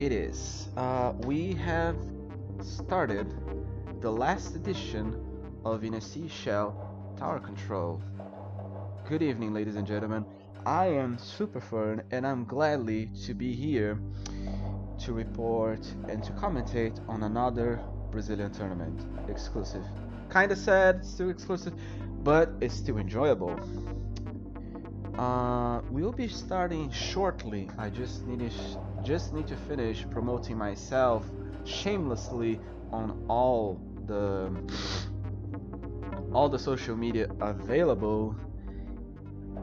It is. We have started the last edition of In a Seashell Tower Control. Good evening, ladies and gentlemen. I am Superfern, and I'm gladly to be here to report and to commentate on another Brazilian tournament. Exclusive. Kinda sad, still exclusive, but it's still enjoyable. We'll be starting shortly. I just need to finish promoting myself shamelessly on all the social media available,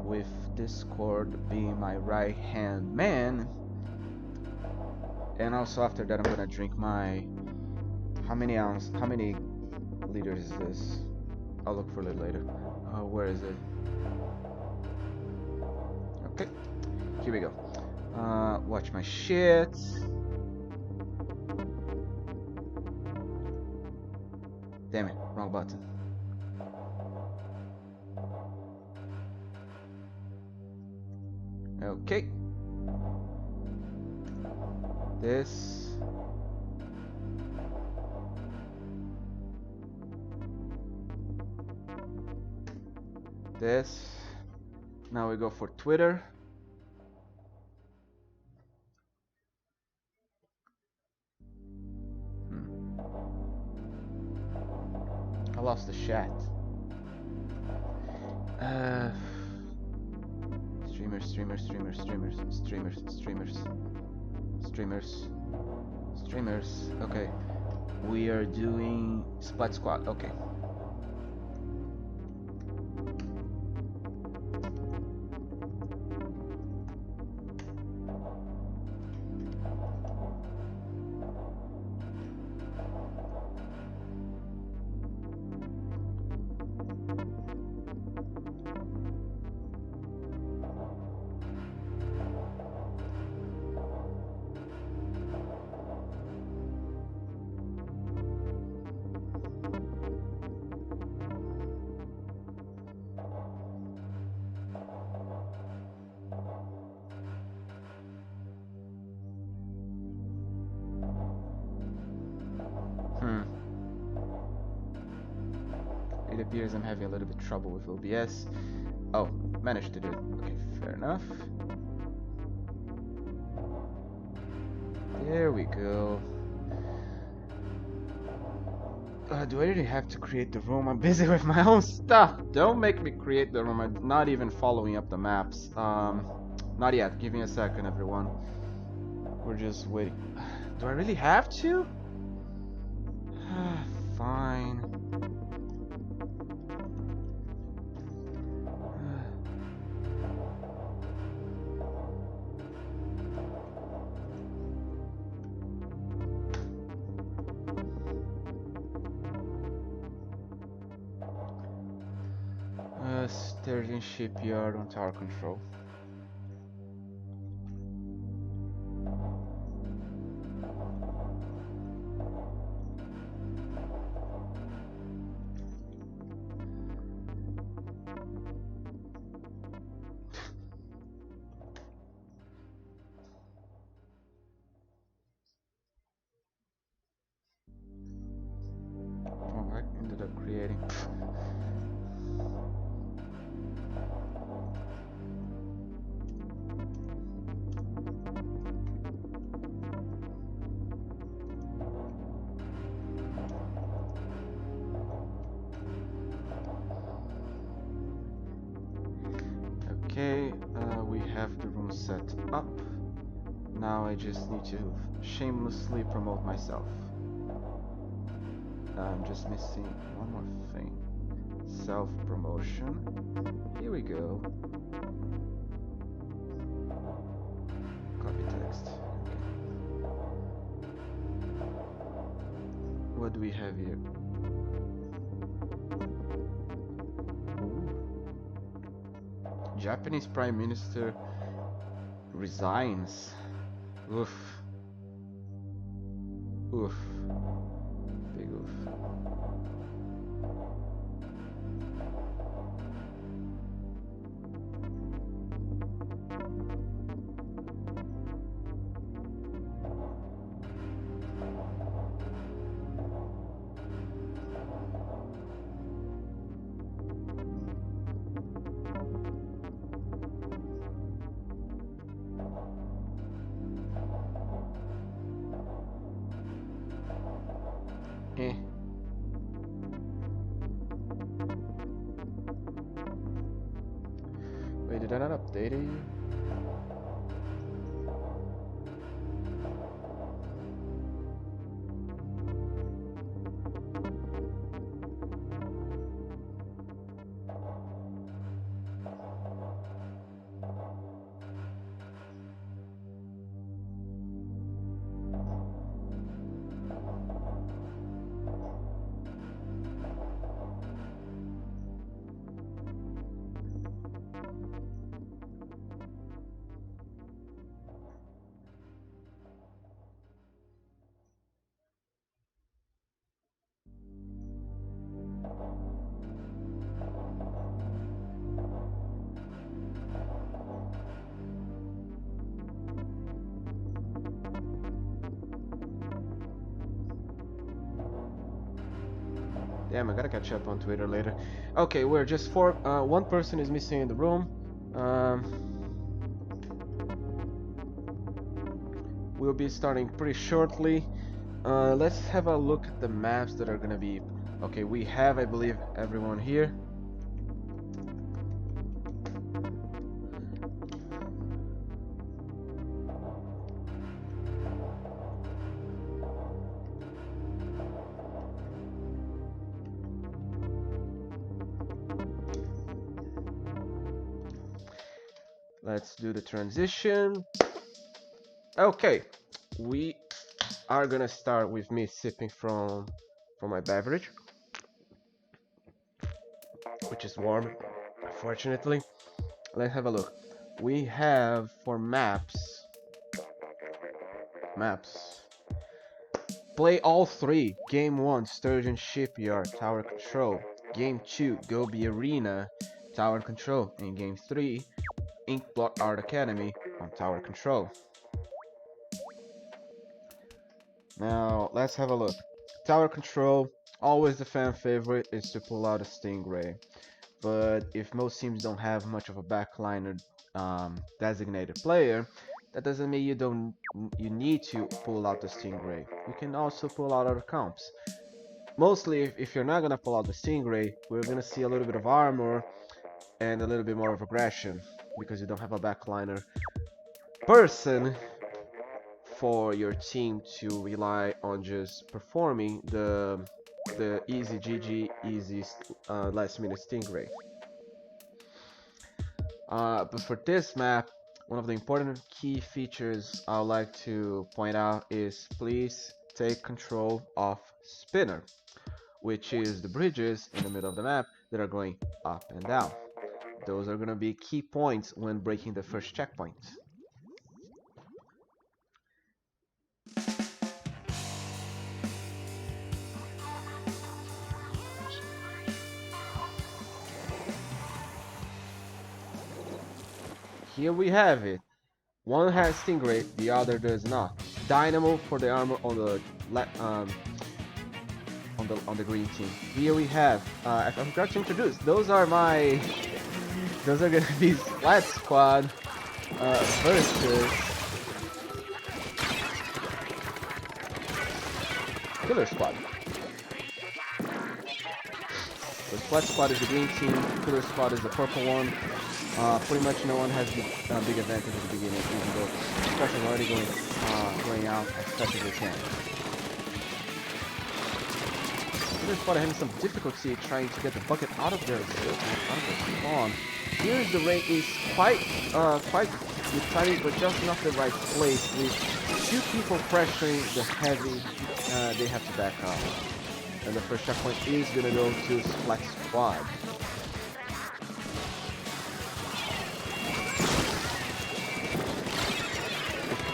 with Discord being my right hand man. And also after that, I'm gonna drink my how many liters is this? I'll look for it later. Where is it? Okay, here we go. Watch my shit. Damn it, wrong button. Okay. This. This. Now we go for Twitter. I lost the chat. Streamers. Okay. We are doing Split Squad. Okay. It appears I'm having a little bit trouble with OBS. Oh, managed to do it. Okay, fair enough. There we go. Do I really have to create the room? I'm busy with my own stuff. Don't make me create the room. I'm not even following up the maps. Not yet. Give me a second, everyone. We're just waiting. Do I really have to? Fine. Sterling Shipyard on tower control. Oh, I ended up creating. Okay, we have the room set up. Now I just need to shamelessly promote myself. I'm just missing one more thing. Self-promotion. Here we go. Copy text. Okay. What do we have here? Japanese Prime Minister resigns. Oof. Oof. Big oof. Eh. Wait, did I not update it? Damn, I gotta catch up on Twitter later. Okay, we're just four. One person is missing in the room. We'll be starting pretty shortly. Let's have a look at the maps that are gonna be. Okay, we have, I believe, everyone here. Let's do the transition. Okay, we are gonna start with me sipping from my beverage, which is warm, unfortunately. Let's have a look. We have for maps. Play all three. Game 1, Sturgeon Shipyard, Tower Control. Game 2, Gobi Arena, Tower Control. And Game 3, Inkblot Art Academy on Tower Control. Now, let's have a look. Tower Control, always the fan favorite is to pull out a Stingray. But if most teams don't have much of a backliner designated player, that doesn't mean you need to pull out the Stingray. You can also pull out other comps. Mostly, if you're not gonna pull out the Stingray, we're gonna see a little bit of armor and a little bit more of aggression because you don't have a backliner person for your team to rely on just performing the easy GG, easy last minute Stingray. But for this map, one of the important key features I would like to point out is please take control of Spinner, which is the bridges in the middle of the map that are going up and down. Those are going to be key points when breaking the first checkpoint. Here we have it. One has Stingray, the other does not. Dynamo for the armor on the on the green team. Here we have. I forgot to introduce. Those are gonna be Splat Squad versus Killer Squad. The Splat Squad is the green team. Killer Squad is the purple one. Pretty much no one has the big advantage at the beginning, even though especially already going out as fast as they can. Killer Squad are having some difficulty trying to get the bucket out of their spawn. Here the rain is quite with timing, but just not the right place. With two people pressuring the heavy, they have to back up. And the first checkpoint is gonna go to Splat Squad.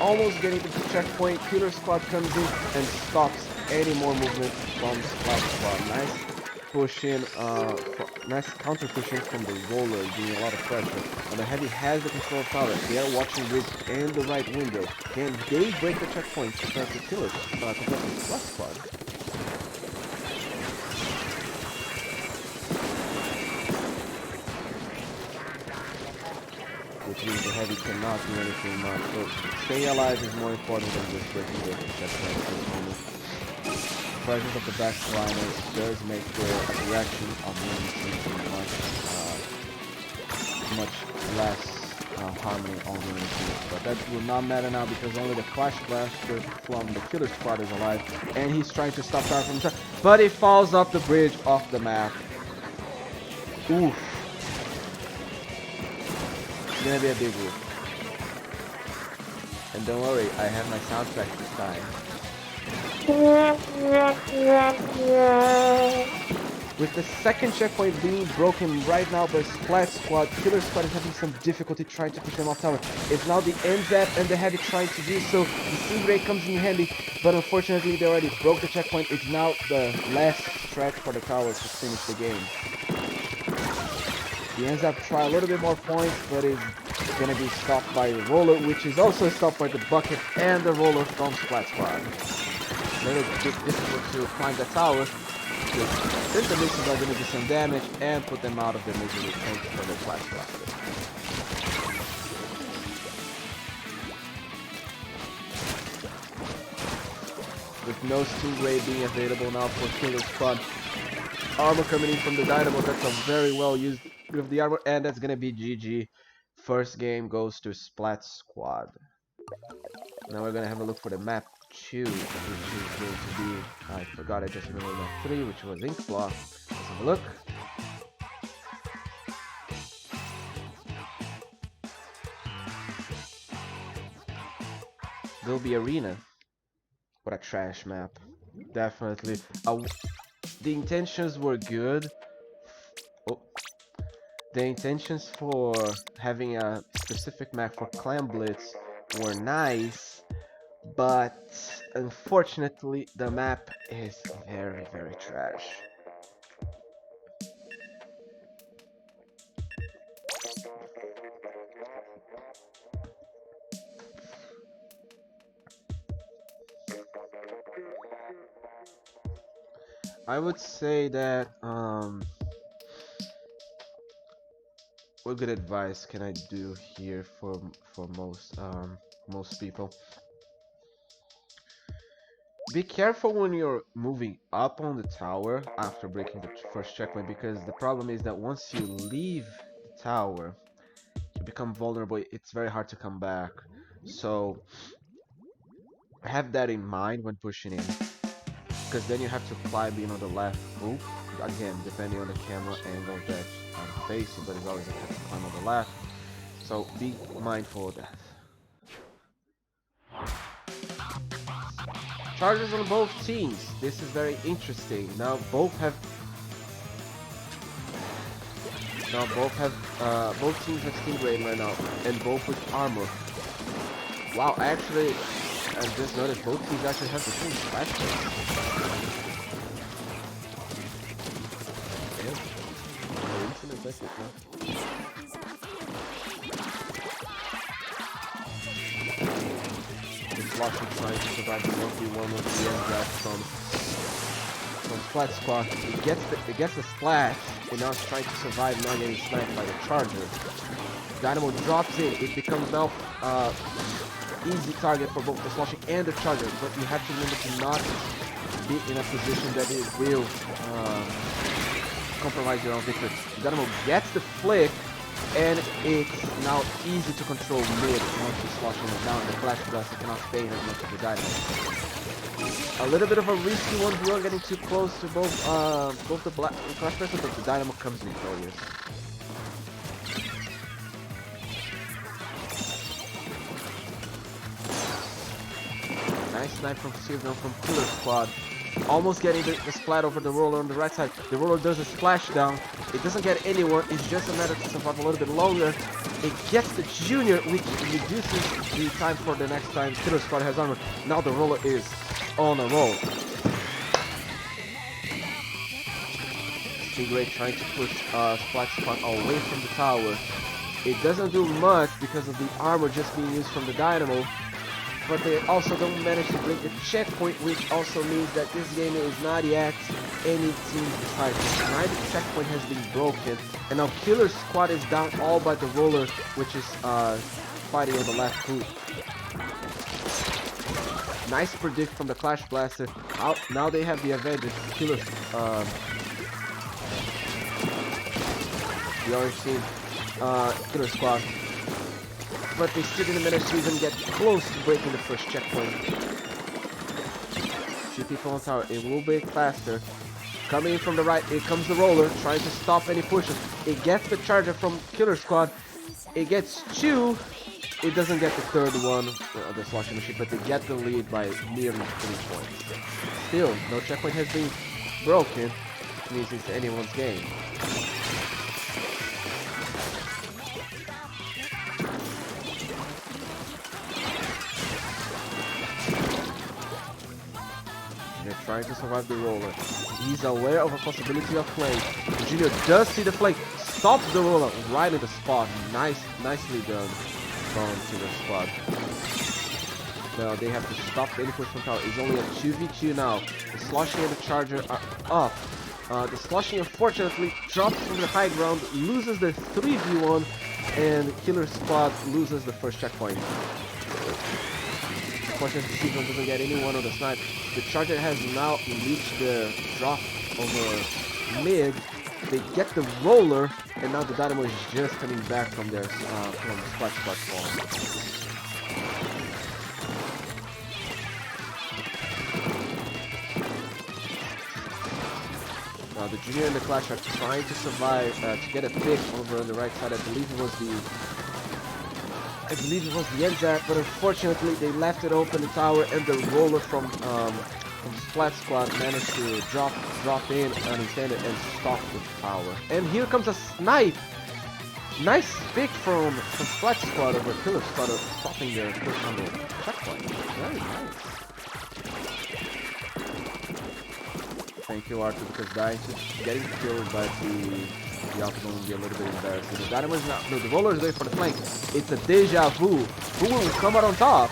Almost getting to the checkpoint, Killer Squad comes in and stops any more movement from Splat Squad. Nice pushing, nice counter pushing from the roller, doing a lot of pressure. And the heavy has the control of tower. They are watching bridge and the right window. Can they break the checkpoint to press the Killer Splat Squad? Which means the heavy cannot do anything much. So staying alive is more important than just breaking the checkpoint at this moment. presence of the backliners does make the reaction of the enemy team much less harmony on the enemy team. But that will not matter now because only the Flash Blaster from the Killer Squad is alive, and he's trying to stop Tower from the top, but he falls off the bridge off the map. Oof. It's gonna be a big oof. And don't worry, I have my soundtrack this time. With the second checkpoint being broken right now by Splat Squad, Killer Squad is having some difficulty trying to pick them off tower. It's now the NZAP and the Heavy trying to do so. The Stingray comes in handy, but unfortunately they already broke the checkpoint. It's now the last stretch for the tower to finish the game. The NZAP try a little bit more points, but is gonna be stopped by the Roller, which is also stopped by the Bucket and the Roller from Splat Squad. A little bit difficult to climb the tower. Since the missiles are going to do some damage and put them out of their misery thanks for the Flash Blaster. With no Stingray being available now for Killer Squad. Armor coming in from the Dynamo, that's a very well used with the armor, and that's going to be GG. First game goes to Splat Squad. Now we're going to have a look for the map 2, which is going to be, I forgot, I just remembered map 3, which was Inkflaw. Let's have a look. There'll be Arena. What a trash map. Definitely. The intentions were good. Oh. The intentions for having a specific map for Clan Blitz were nice, but unfortunately the map is very, very trash. I would say that what good advice can I do here for most people? Be careful when you're moving up on the tower after breaking the first checkpoint, because the problem is that once you leave the tower, you become vulnerable. It's very hard to come back. So have that in mind when pushing in, because then you have to climb in on the left loop. Again, depending on the camera angle that I'm facing, but it's always a have to climb on the left. So be mindful of that. Charges on both teams. This is very interesting. Now both teams have Stingray right now, and both with armor. Wow, actually, I just noticed both teams actually have the same flashbang. Flushing trying to survive the 1v1 with the NZAP from Splat Squad. It gets the splash, and now it's trying to survive not getting sniped by the Charger. Dynamo drops in, it becomes now easy target for both the Sloshing and the Charger, but you have to remember to not be in a position that it will compromise your own victory. Dynamo gets the flick, and it's now easy to control mid once he's sloshing it down. The Flash Blaster cannot stay as much as the Dynamo. A little bit of a risky 1v1, getting too close to both the Flash Blaster, but the Dynamo comes victorious. Nice snipe from Sylveon from Killer Squad. Almost getting the splat over the Roller on the right side. The Roller does a splash down. It doesn't get anyone. It's just a matter to survive a little bit longer. It gets the Junior, which reduces the time for the next time Killer Squad has armor. Now the Roller is on a roll. Stingray trying to push Splat Squad away from the tower. It doesn't do much because of the armor just being used from the Dynamo. But they also don't manage to break the checkpoint, which also means that this game is not yet any team decisive. Neither checkpoint has been broken, and now Killer Squad is down all by the Roller, which is fighting on the left hoop. Nice predict from the Clash Blaster. Now they have the advantage. Killer, the orange team, Killer Squad. But they still didn't manage to even get close to breaking the first checkpoint. 2 people on tower. It will break faster. Coming in from the right, here comes the roller, trying to stop any pushes. It gets the charger from Killer Squad. It gets 2. It doesn't get the third one, the sloshing machine, but they get the lead by nearly 3 points. Still, no checkpoint has been broken. It means it's anyone's game. They're trying to survive the roller. He's aware of a possibility of flank. Junior does see the flank. Stops the roller right in the spot. Nicely done from Killer Squad. Now they have to stop any push from tower. It's only a 2v2 now. The sloshing and the charger are up. The sloshing unfortunately drops from the high ground, loses the 3v1, and Killer Squad loses the first checkpoint. Unfortunately, Steven doesn't get anyone on the snipe. The charger has now reached the drop over mid. They get the roller, and now the Dynamo is just coming back from their from the splash platform. Now the Junior and the Clash are trying to survive to get a pick over on the right side. I believe it was the NZAC, but unfortunately they left it open the tower, and the roller from Splat Squad managed to drop in unintended and stop the tower. And here comes a snipe! Nice pick from Splat Squad over Killer Squad, stopping their push on the checkpoint. Very nice. Thank you, Arthur, because getting killed by the outcome will be a little bit embarrassing. The Dynamo is not. No, the roller is there for the flank. It's a deja vu. Who will come out on top?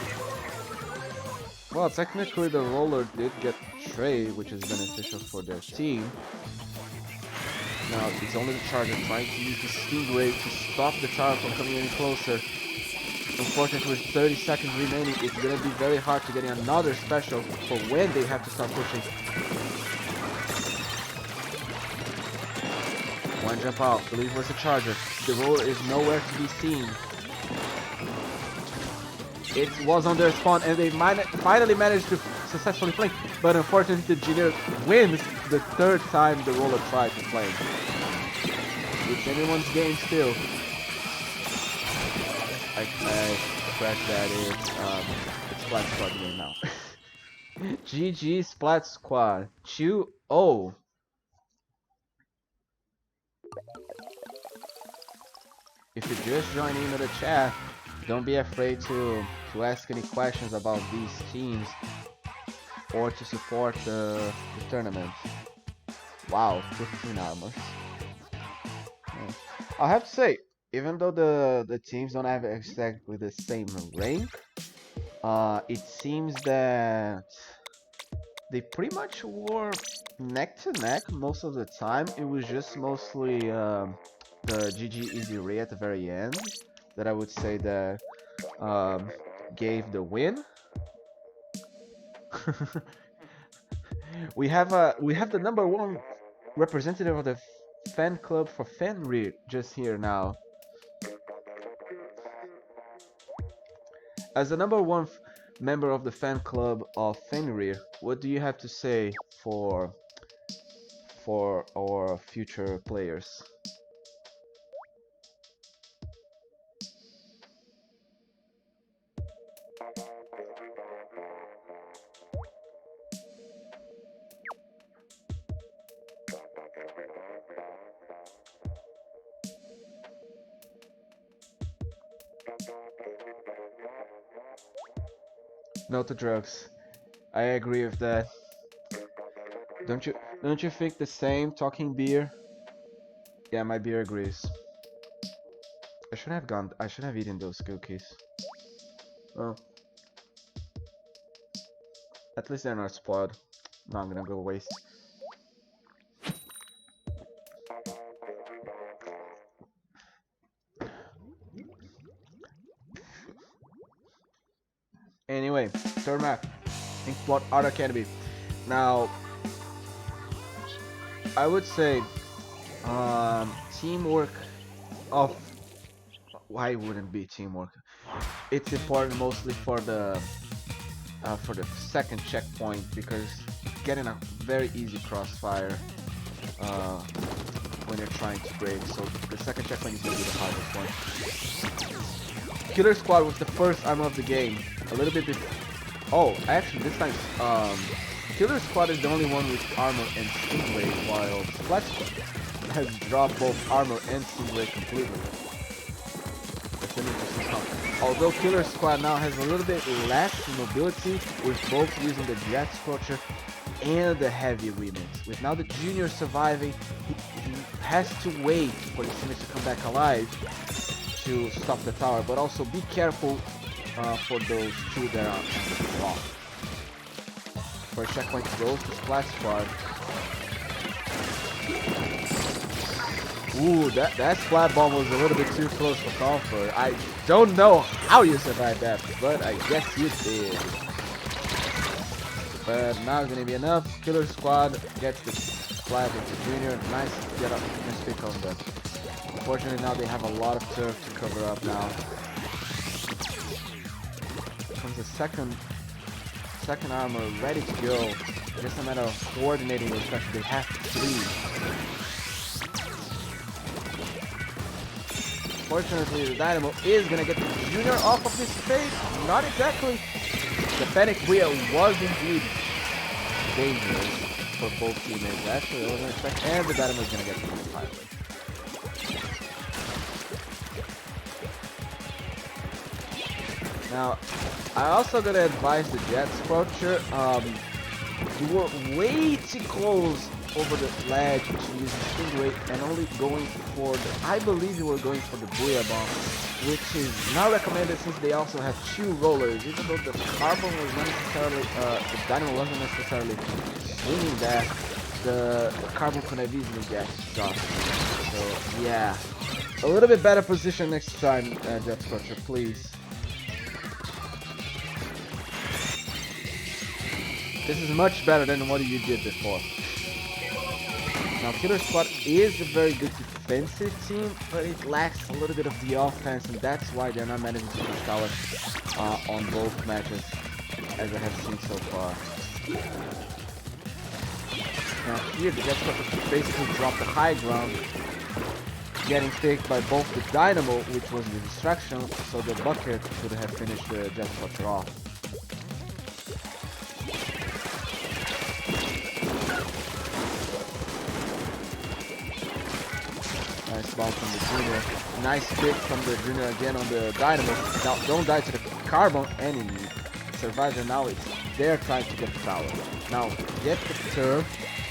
Well, technically the roller did get trade, which is beneficial for their team. Now it's only the charger trying to use the Stingray to stop the tower from coming any closer. Unfortunately, with 30 seconds remaining, it's gonna be very hard to get another special for when they have to start pushing. One jump out, I believe it was the charger. The roller is nowhere to be seen. It was on their spawn, and they finally managed to successfully flank. But unfortunately, the Junior wins the 3rd time the roller tried to flank. It's anyone's game still. I crashed that. It's Splat Squad game now. GG Splat Squad 2-0. If you just join in the chat, don't be afraid to ask any questions about these teams or to support the tournament. Wow, 15 armors. Yeah. I have to say, even though the teams don't have exactly the same rank, it seems that they pretty much were neck to neck most of the time. It was just mostly the GG Easy Ray at the very end that I would say that gave the win. we have the #1 representative of the fan club for Fenrir just here now. As the #1 member of the fan club of Fenrir, what do you have to say for our future players? No to drugs. I agree with that. Don't you think the same? Talking beer. Yeah, my beer agrees. I should have eaten those cookies. Well, at least they're not spoiled. No, I'm gonna go waste. Anyway, third map. in Quad Art Academy. Now, I would say teamwork of why wouldn't be teamwork? It's important mostly for the second checkpoint because getting a very easy crossfire uh, when you're trying to break. So the second checkpoint is going to be the hardest one. Killer Squad was the first armor of the game. A little bit before. Oh, actually, this time, Killer Squad is the only one with armor and Stingray, while Splat Squad has dropped both armor and Stingray completely. That's an interesting concept. Although Killer Squad now has a little bit less mobility, with both using the Jet Scorcher and the Heavy remix. With now the Junior surviving, he has to wait for the teammates to come back alive to stop the tower, but also be careful for those two that are on the block. First checkpoint goes to Splat Squad. Ooh, that Splat Bomb was a little bit too close for comfort. I don't know how you survived that, but I guess you did. But now it's gonna be enough. Killer Squad gets the Splat into Junior. Nice get up, nice pick on them. Unfortunately, now they have a lot of turf to cover up now. Comes the second armor ready to go. Just a matter of coordinating those guys. They have to flee. Fortunately, the Dynamo is gonna get the Junior off of his face. Not exactly. The Panic Wheel was indeed dangerous for both teammates. Actually, I wasn't expecting. And the Dynamo is gonna get the pilot. Now, I also gotta advise the Jet Scorcher. You were way too close over the ledge to use the Stingray and only going for the, I believe you were going for the Booyah Bomb, which is not recommended since they also have two rollers. Even though the Carbon was not necessarily, the Dynamo wasn't necessarily swinging that, the Carbon could have easily get shot. So yeah, a little bit better position next time, Jet Scorcher, please. This is much better than what you did before. Now, Killer Squad is a very good defensive team, but it lacks a little bit of the offense, and that's why they're not managing to push tower on both matches, as I have seen so far. Now, here the Jet Squad basically dropped the high ground, getting picked by both the Dynamo, which was the distraction, so the bucket could have finished the Jet Squad off. Nice bomb from the Junior. Nice pick from the Junior again on the Dynamo. Now, don't die to the Carbon enemy. Survivor now it's their time to get the tower. Now, get the turf.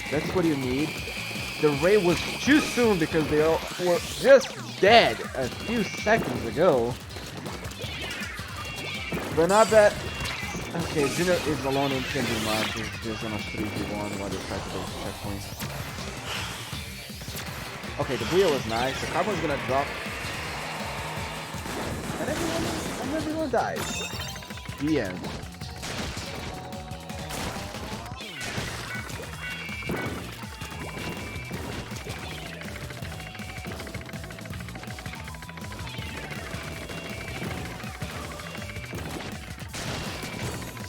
That's what you need. The Ray was too soon because they all were just dead a few seconds ago. But not bad. Okay, Junior is alone in Changing Mud. He's just on a 3v1 while they try to go to checkpoints. Okay, the Booyah was nice. The Carbon's gonna drop. And everyone dies. The end.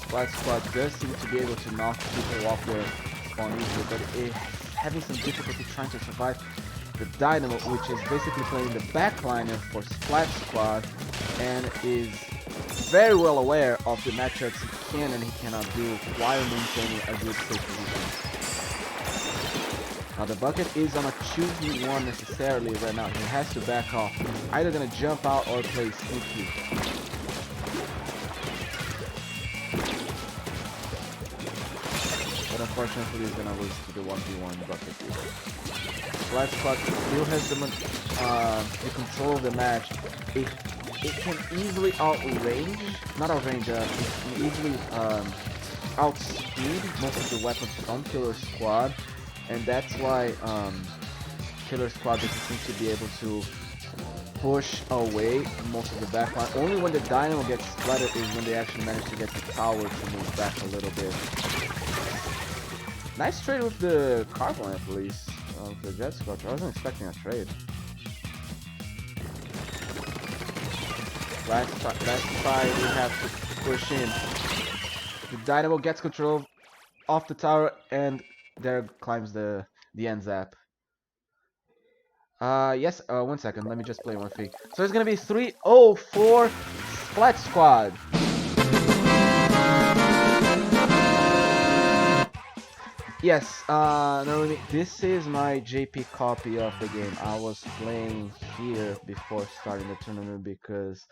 Splat Squad does seem to be able to knock people off their spawn easily, but it's having some difficulty trying to survive the Dynamo, which is basically playing the backliner for Splat Squad and is very well aware of the matchups he can and he cannot do while maintaining a good safe position. Now the bucket is on a 2v1 necessarily right now. He has to back off. He's either gonna jump out or play sneaky. But unfortunately he's gonna lose to the 1v1 bucket here. Splat Squad still has the control of the match. It can easily outrange, not outrange, it can easily outspeed most of the weapons from Killer Squad, and that's why Killer Squad doesn't seem to be able to push away most of the backline. Only when the Dynamo gets splattered is when they actually manage to get the tower to move back a little bit. Nice trade with the Carbon at least. The Jet Sculpture. I wasn't expecting a trade. Last try we have to push in. The Dynamo gets control off the tower and there climbs the end zap. Yes, 1 second, let me just play one thing. So it's gonna be 3-0-4 Splat Squad. Yes, Narumi, this is my JP copy of the game. I was playing here before starting the tournament because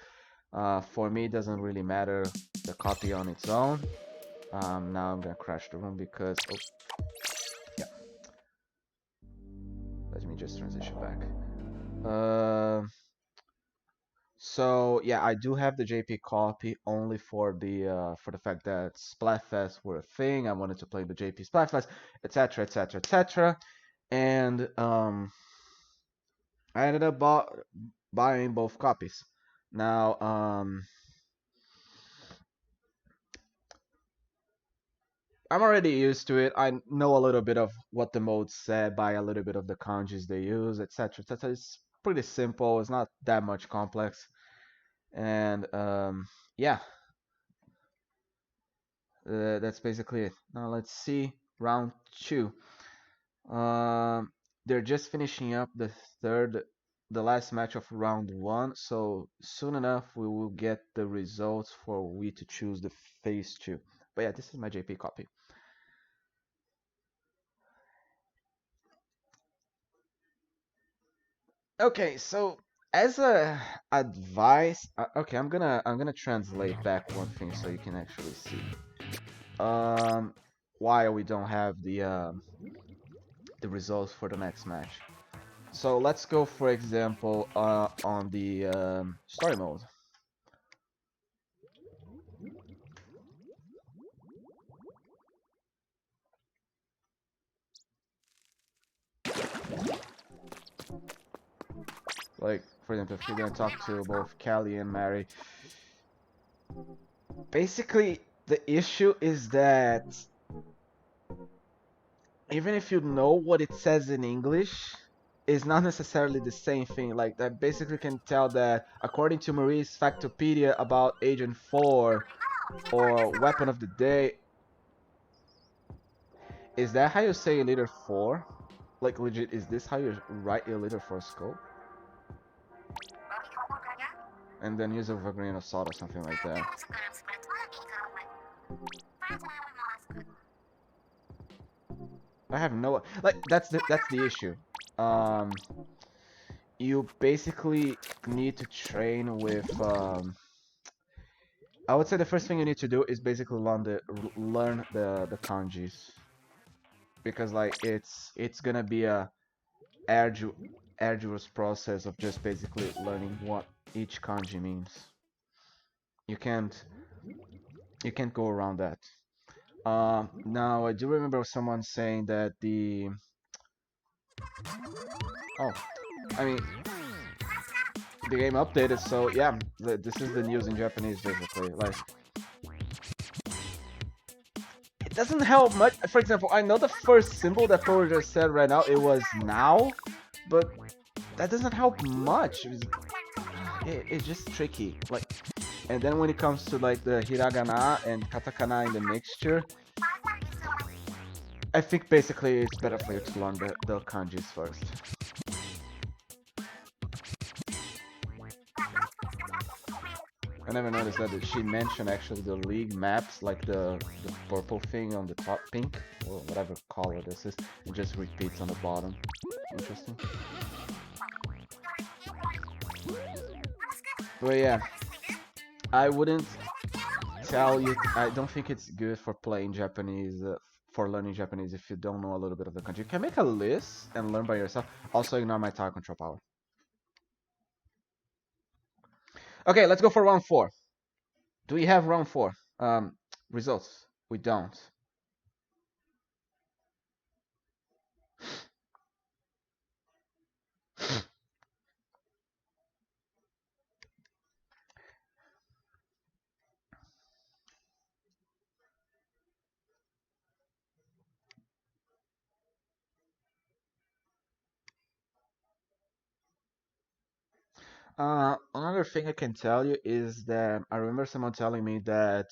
for me it doesn't really matter the copy on its own. Now I'm gonna crash the room because, oh, yeah. Let me just transition back. So yeah, I do have the JP copy only for the fact that Splatfest were a thing. I wanted to play the JP Splatfest, etc., etc., etc. And I ended up buying both copies. Now I'm already used to it. I know a little bit of what the mode said by a little bit of the kanjis they use, etc., etc. It's pretty simple. It's not that much complex. And yeah, that's basically it. Now let's see round 2. They're just finishing up the last match of round 1, so soon enough we will get the results for we to choose the phase 2. But yeah, this is my JP copy. Okay, so as a advice, okay, I'm gonna translate back one thing so you can actually see. Why we don't have the results for the next match. So let's go, for example, on the story mode. Like, for example, if you're gonna talk to both Callie and Mary, basically the issue is that even if you know what it says in English, it's not necessarily the same thing. Like, that basically can tell that according to Marie's Factopedia about Agent 4 or Weapon of the Day, is that how you say Leader 4? Like, legit, is this how you write your Leader 4 scope? And then use it with a grain of salt or something like that. I have no, like, that's the issue. You basically need to train with I would say the first thing you need to do is basically learn the kanjis, because like it's gonna be a arduous process of just basically learning what each kanji means. You can't go around that. Now I do remember someone saying that oh, I mean, the game updated, so yeah, this is the news in Japanese basically. Like, it doesn't help much. For example, I know the first symbol that Pro just said right now, it was now, but that doesn't help much. It's just tricky. Like, and then when it comes to like the hiragana and katakana in the mixture, I think basically it's better for you to learn the kanjis first. I never noticed that she mentioned actually the league maps, like the purple thing on the top, pink, or whatever color this is, it just repeats on the bottom. Interesting. But yeah, I wouldn't tell you, I don't think it's good for playing Japanese, for learning Japanese if you don't know a little bit of the country. You can make a list and learn by yourself. Also ignore my tower control power. Okay, let's go for round 4. Do we have round 4? Results. We don't. Another thing I can tell you is that I remember someone telling me that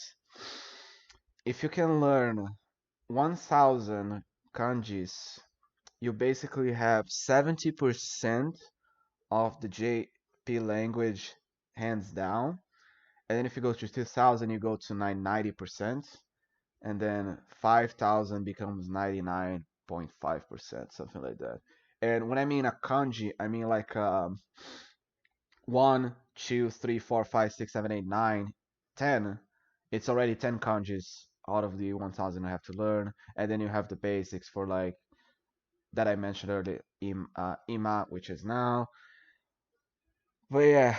if you can learn 1,000 kanjis, you basically have 70% of the JP language hands down. And then if you go to 2,000, you go to 90%. And then 5,000 becomes 99.5%, something like that. And when I mean a kanji, I mean like 1, 2, 3, 4, 5, 6, 7, 8, 9, 10. It's already 10 kanjis out of the 1,000 I have to learn. And then you have the basics for like that I mentioned earlier, ima, which is now. But yeah,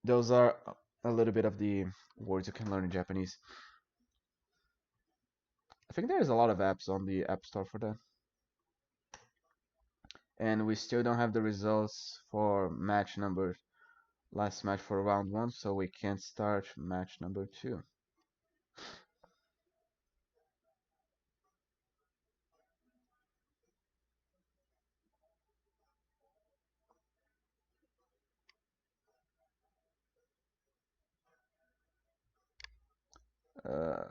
those are a little bit of the words you can learn in Japanese. I think there's a lot of apps on the App Store for that. And we still don't have the results for match number last match for round 1, so we can't start match number 2. Uh,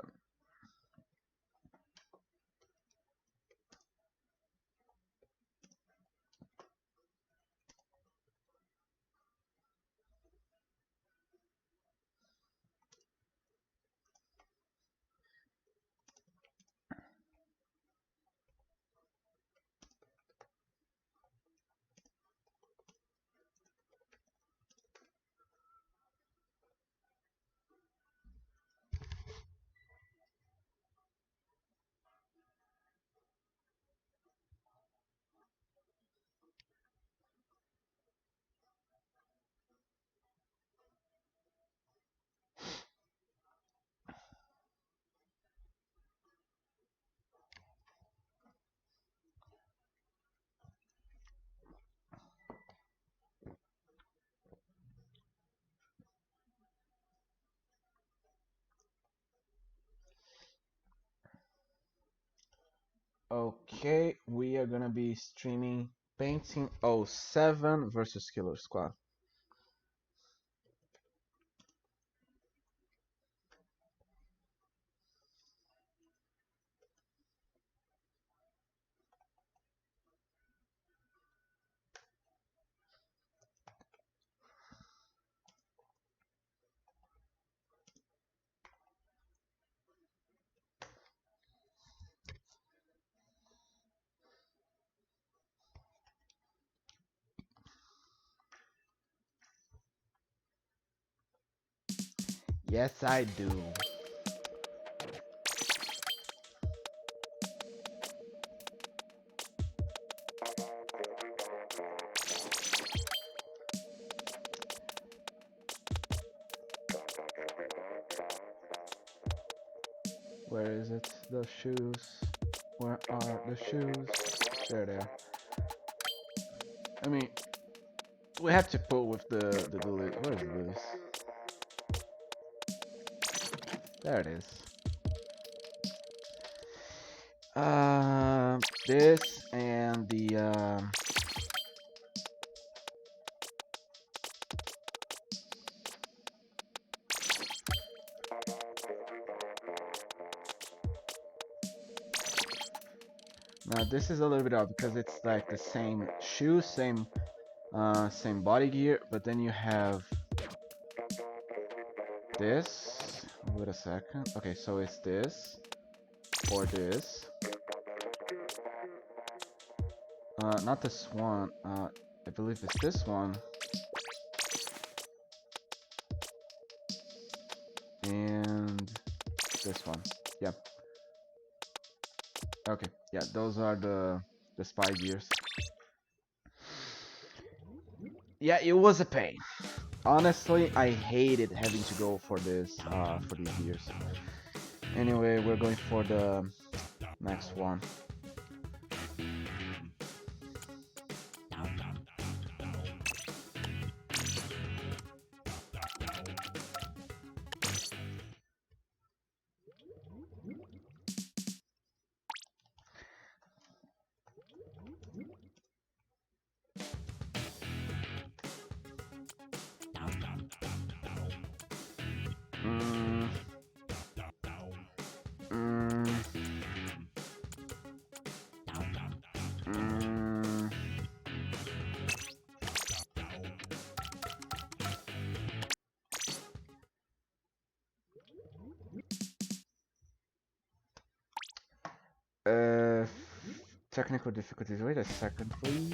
okay, we are gonna be streaming Painting 07 versus Killer Squad. Yes, I do. Where is it? The shoes. Where are the shoes? There they are. I mean, we have to pull with the delete. Where is this? There it is. This and the now this is a little bit odd because it's like the same shoe, same body gear, but then you have this. Wait a second. Okay, so it's this or this. Not this one. I believe it's this one. And this one. Yeah. Okay. Yeah, those are the spy gears. Yeah, it was a pain. Honestly, I hated having to go for this for these gears. Anyway, we're going for the next one. Uh, technical difficulties. Wait a second, please.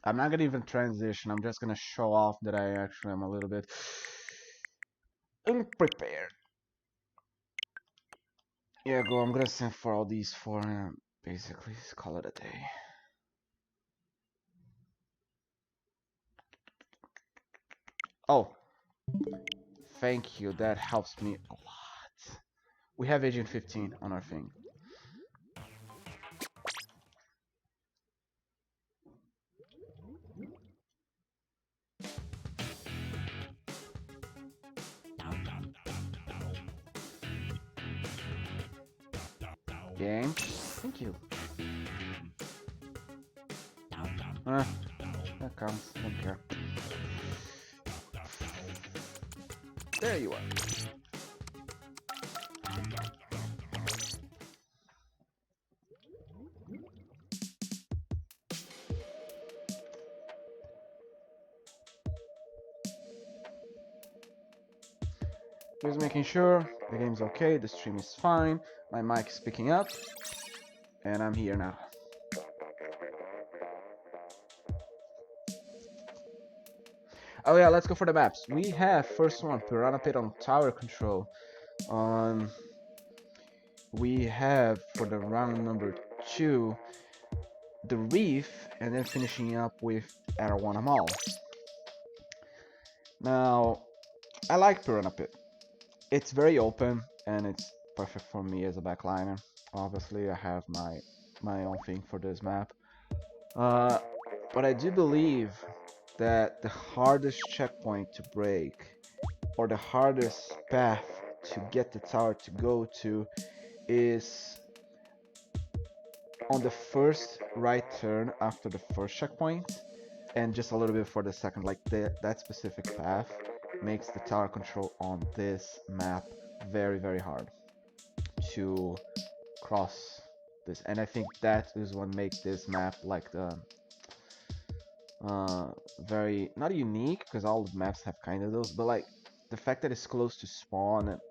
I'm not gonna even transition. I'm just gonna show off that I actually am a little bit unprepared. Yeah, go. I'm gonna send for all these four and basically just call it a day. Oh, thank you. That helps me a lot. We have Agent 15 on our thing. Game. Thank you. That counts. Don't care. There you are. Just making sure the game's okay, the stream is fine, my mic is picking up, and I'm here now. Oh yeah, let's go for the maps. We have first one, Piranha Pit on tower control. We have for the round number 2, the reef, and then finishing up with Arowana Mall. Now, I like Piranha Pit. It's very open and it's perfect for me as a backliner. Obviously, I have my own thing for this map. But I do believe that the hardest checkpoint to break, or the hardest path to get the tower to go to, is on the first right turn after the first checkpoint, and just a little bit for the second. Like that specific path makes the tower control on this map very, very hard to cross this, and I think that is what makes this map like the very, not unique, because all the maps have kind of those, but like the fact that it's close to spawn and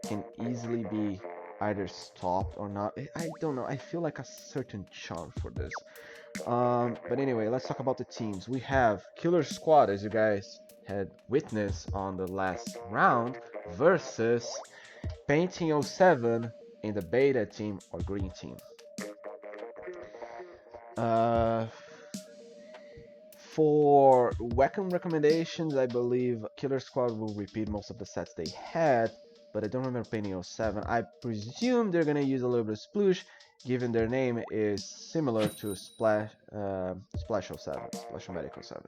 can easily be either stopped or not. I don't know, I feel like a certain charm for this. But anyway, let's talk about the teams. We have Killer Squad, as you guys had witnessed on the last round, versus Painting 07 in the beta team or green team. For weapon recommendations, I believe Killer Squad will repeat most of the sets they had, but I don't remember Painting 07. I presume they're gonna use a little bit of Sploosh, given their name is similar to Splash 07, Splash-O-Matic 07.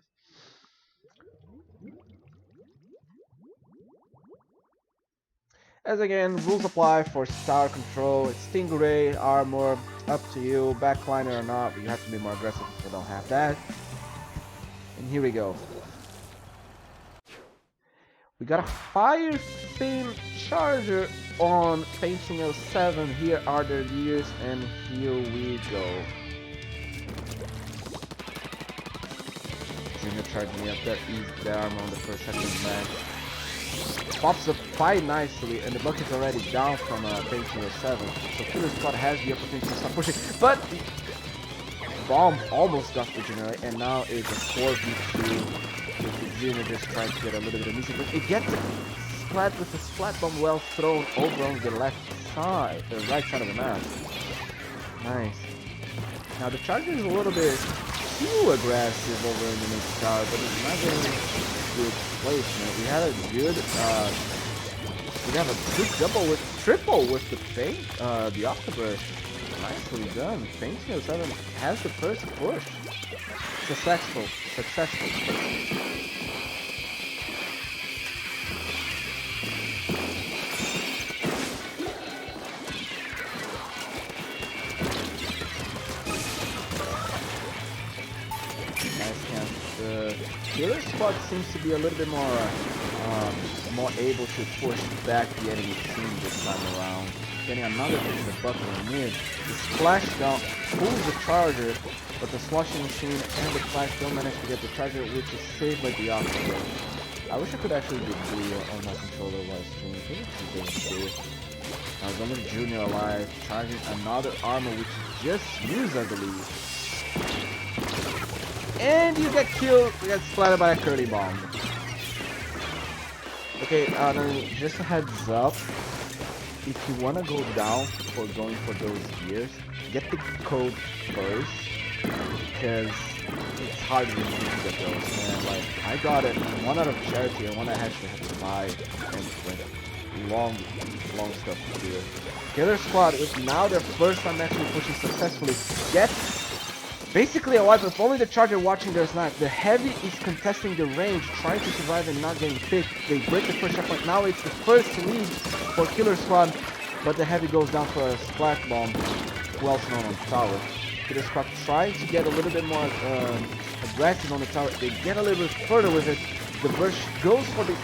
As again, rules apply for Star Control. It's Stingray, Armor, up to you, backliner or not, but you have to be more aggressive if you don't have that. And here we go. We got a Fire Fin Charger on Painting 07. Here are their gears, and here we go. Junior charging me up there, easy the armor on the first second match. Pops up quite nicely, and the bucket's already down from Painting 07. So Killer Squad has the opportunity to start pushing, but Bomb almost got the Junior, and now it's a 4v2 with the Junior just trying to get a little bit of music, but it gets splat with a splat bomb well thrown over on the left side, the right side of the map. Nice. Now the Charger is a little bit too aggressive over in the mid tower, but it's not getting good placement. We had a good, we have a good triple with the paint, the Octobrush. Nicely done. Painting 07 has the first push. Successful. Nice chance. The Killer Squad seems to be a little bit more able to push back the enemy team this time around. getting another hit in the bucket in mid. The splashdown pulls the charger, but the sloshing machine and the flash don't manage to get the charger, which is saved by the opposite. I wish I could actually do clear on my controller while streaming. I think I was only Junior alive, charging another armor which he just used, I believe. And you get killed, you get splattered by a curly bomb. Okay, just a heads up. If you wanna go down for going for those gears, get the code first, because it's hard to get those. And like, I got it one out of charity and one I actually had to buy, and like long stuff to do. Killer Squad is now their first time actually pushing successfully. Get basically a wipe with only the charger watching their snipe. The heavy is contesting the range, trying to survive and not getting picked. They break the first checkpoint. Now it's the first lead for Killer Squad, but the heavy goes down for a splash bomb, well known on tower. Killer Squad trying to get a little bit more aggressive on the tower. They get a little bit further with it. The burst goes for the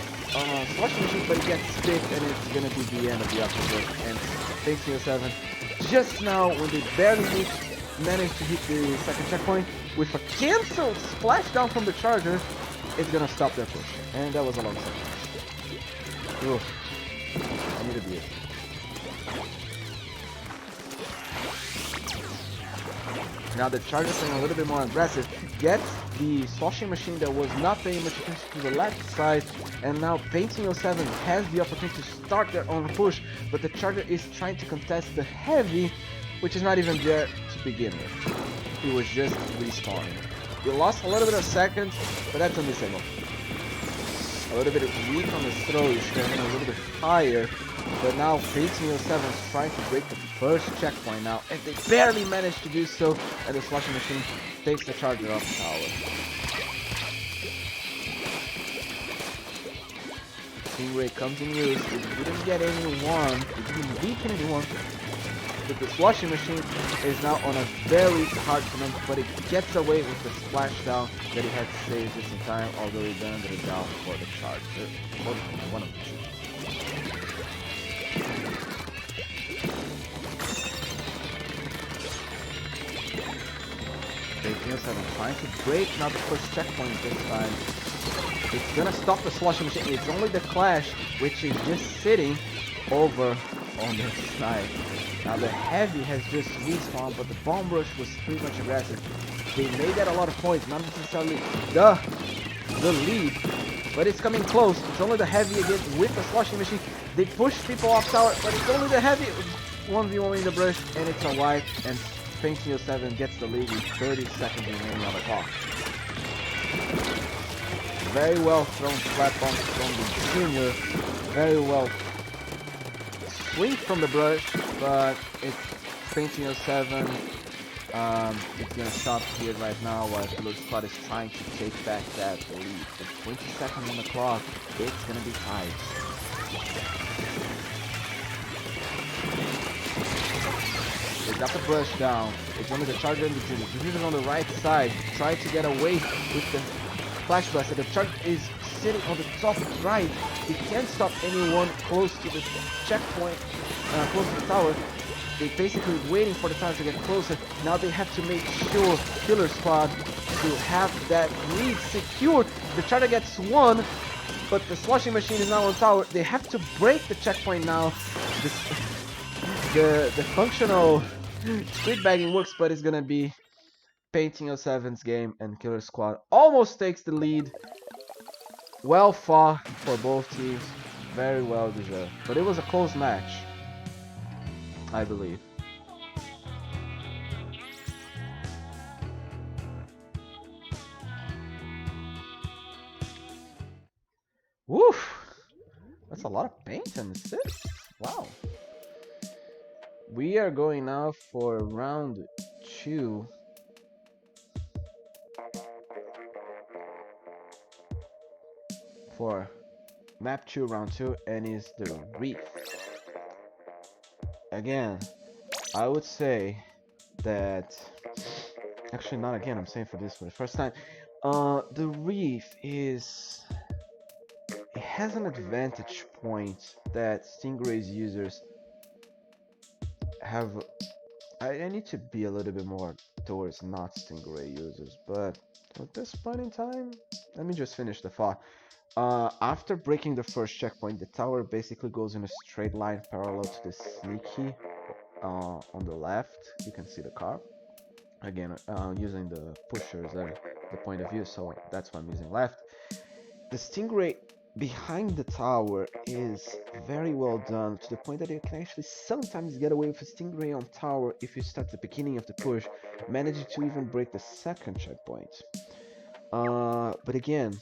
slushing machine, but it gets picked, and it's gonna be the end of the episode. And thanks to 7, just now when they barely managed to hit the second checkpoint with a cancelled splashdown from the charger, it's gonna stop their push. And that was a long second. Oof. I need a beer. Now the charger playing a little bit more aggressive, gets the sloshing machine that was not paying much attention to the left side, and now Painting 07 has the opportunity to start their own push, but the charger is trying to contest the heavy, which is not even there to begin with. It was just respawning. We lost a little bit of seconds, but that's understandable. A little bit weak on the throw, you should have been a little bit higher. But now Painting 07 is trying to break the first checkpoint now, and they barely managed to do so, and the slushing machine takes the charger off the tower. Stingray comes in use, it didn't get anyone, it didn't weaken anyone, but the slushing machine is now on a very hard command, but it gets away with the splashdown that he had saved just in time, although he landed it down for the charger, or one of the two. Painting 07 trying to break now the first checkpoint this time. It's gonna stop the slushing machine. It's only the Clash, which is just sitting over on the side. Now the heavy has just respawned, but the bomb rush was pretty much aggressive. They may get a lot of points, not necessarily the lead, but it's coming close. It's only the heavy again with the slushing machine. They push people off tower, but it's only the heavy. 1v1 in the brush, and it's a wipe, and Painting 07 gets the lead with 30 seconds remaining on the clock. Very well thrown flat bomb from the junior. Very well swing from the brush, but it's Painting 07. It's gonna stop here right now while Killer Squad is trying to take back that lead. With 20 seconds on the clock, it's gonna be tight. They got the brush down. It's only the charger and the junior. The junior on the right side, trying to get away with the flash blaster. The charger is sitting on the top right. He can't stop anyone close to the checkpoint, close to the tower. They're basically waiting for the tower to get closer. Now they have to make sure Killer Squad to have that lead secured. The charger gets one, but the slushing machine is now on tower. They have to break the checkpoint now. The functional street bagging works, but it's gonna be Painting 07's game, and Killer Squad almost takes the lead. Well fought for both teams, very well deserved. But it was a close match, I believe. Woof! That's a lot of paint and assists. Wow. We are going now for round 2. For map 2, round 2, and is the Reef. Again, I would say that, actually not again, I'm saying for this for the first time, the Reef is, it has an advantage point that Stingray's users have I need to be a little bit more towards not Stingray users, but at this point in time, let me just finish the thought. After breaking the first checkpoint, the tower basically goes in a straight line parallel to the sneaky on the left. You can see the car. Again, using the pushers the point of view, so that's why I'm using left. The Stingray behind the tower is very well done to the point that you can actually sometimes get away with a Stingray on tower if you start the beginning of the push, managing to even break the second checkpoint. But again,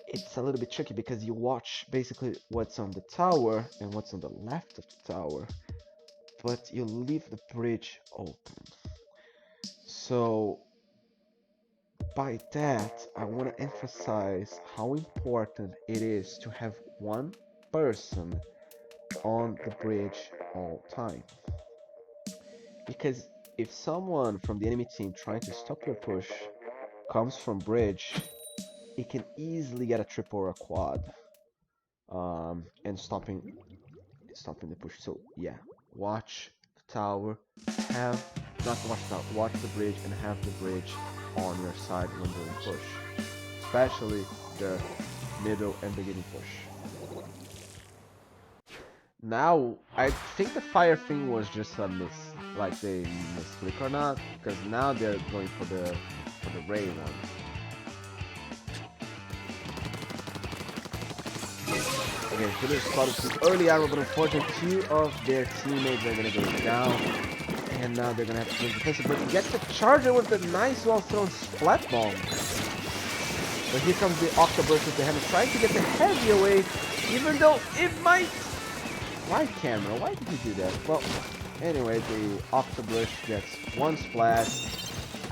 it's a little bit tricky because you watch basically what's on the tower and what's on the left of the tower, but you leave the bridge open. So by that, I want to emphasize how important it is to have one person on the bridge all time. Because if someone from the enemy team trying to stop your push comes from bridge, it can easily get a triple or a quad, and stopping the push. So yeah, watch the tower, have not watch the tower, watch the bridge, and have the bridge on your side when doing push, especially the middle and beginning push. Now, I think the fire thing was just a miss, like they misclick or not, because now they're going for the ray one. Again, Killer spotted some early arrow, but unfortunately, two of their teammates are gonna go down, and now they're gonna have to play defensive. But he gets the charger with the nice, well-thrown splat bomb. But here comes the Octoburst with the hammer, trying to get the heavy away, even though it might. Why camera? Why did you do that? Well, anyway, the Octoburst gets one splat,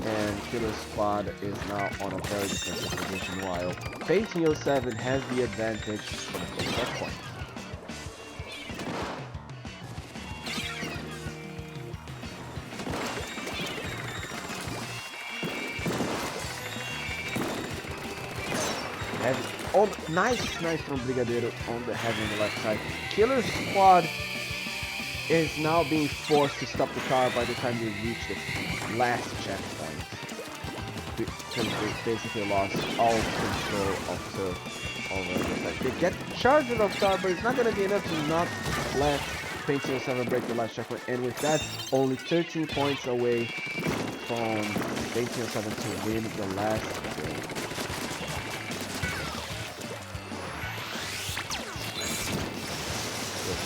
and Killer Squad is now on a very defensive position, while Painting 07 has the advantage of the checkpoint. Heavy. Oh, nice from Brigadeiro on the heavy on the left side. Killer Squad is now being forced to stop the car by the time they reach the last checkpoint. Because they basically lost all control of the over. They get charged off car, but it's not going to be enough to not let Painting 07 break the last checkpoint. And with that, only 13 points away from Painting 07 to win the last game.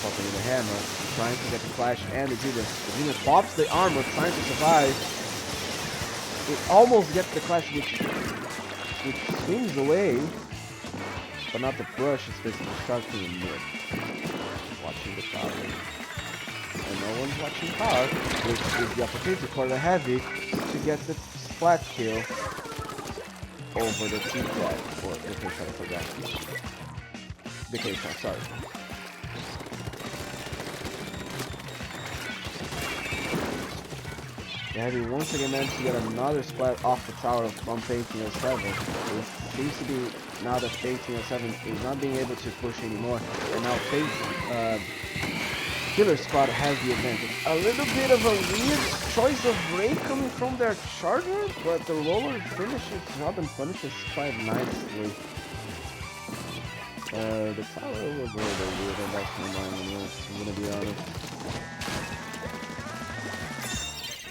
Popping in the hammer, trying to get the flash and the Genius. The Genius pops the armor, trying to survive. It almost gets the clash, which swings away, but not the brush. It's basically stuck in mid. Watching the power, and no one's watching power, which is the opportunity for the heavy to get the splat kill over the T-Cat, or the K-Shot, I forgot. The K-Shot, sorry. The heavy once again managed to get another splat off the tower from Painting 07. It seems to be now that Painting 07 is not being able to push anymore, and now Killer Squad has the advantage. A little bit of a weird choice of ray coming from their charger, but the roller finishes job and punishes quite nicely. The tower was a little bit weird, and that's my mind, I'm gonna be honest.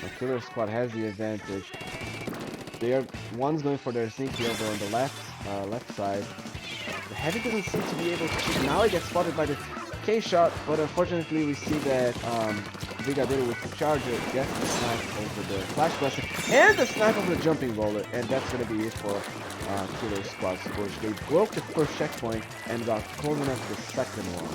The Killer Squad has the advantage. One's going for their sneaky over on the left side. The heavy doesn't seem to be able to. Now he gets spotted by the K-Shot, but unfortunately we see that Brigadeiro with the charger gets the snipe over the flash blaster and the snipe of the jumping roller, and that's gonna be it for Killer Squad's push. They broke the first checkpoint and got close enough to the second one.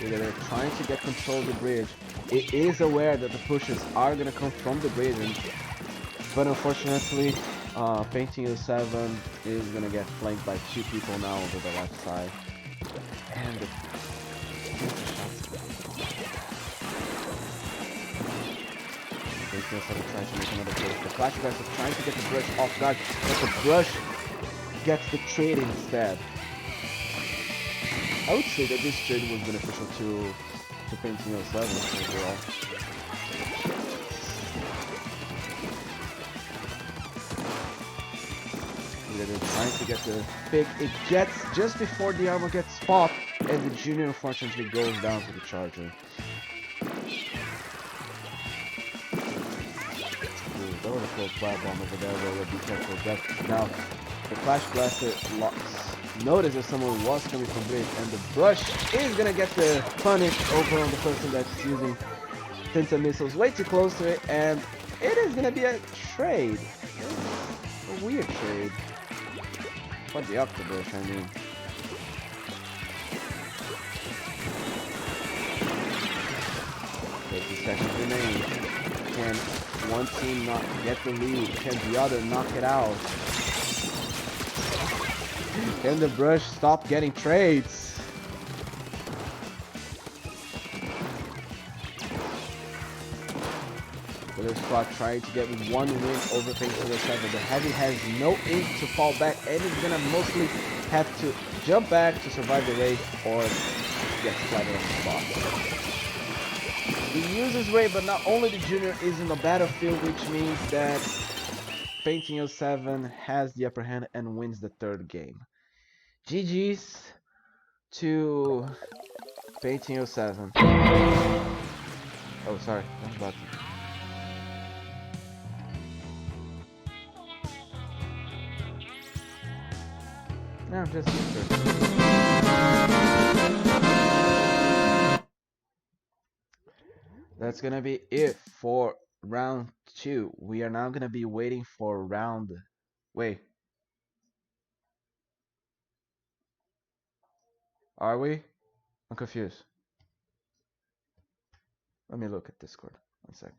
They're trying to get control of the bridge. It is aware that the pushes are going to come from the bridge, but unfortunately, Painting 07 is going to get flanked by two people now over the left side. And Painting 07 trying to make another play. The Flash Blast is trying to get the brush off guard, but the brush gets the trade instead. I would say that this trade was beneficial to Painting 07 overall. They're trying to get the pick. It gets just before the armor gets popped, and the Junior unfortunately goes down to the Charger. That was a close fire bomb over there, though. Be careful of that. Now, the Flash Blaster noticed that someone was coming from bridge, and the brush is gonna get the punish over on the person that's using Tinta missiles way too close to it, and it is gonna be a trade. A weird trade. What the octopus, I mean. 30 seconds remain. Can one team not get the lead? Can the other knock it out? Can the brush stop getting trades? Killer Squad trying to get one win over Painting 07. The Heavy has no ink to fall back, and is gonna mostly have to jump back to survive the race or get splattered on the spot. He uses Ray, but not only the Junior is in the battlefield, which means that Painting 07 has the upper hand and wins the third game. GG's to Painting 07. Oh, sorry, I'm about to. No, just sure. That's gonna be it for round 2. We are now gonna be waiting for round. Wait. Are we? I'm confused. Let me look at Discord. 1 second.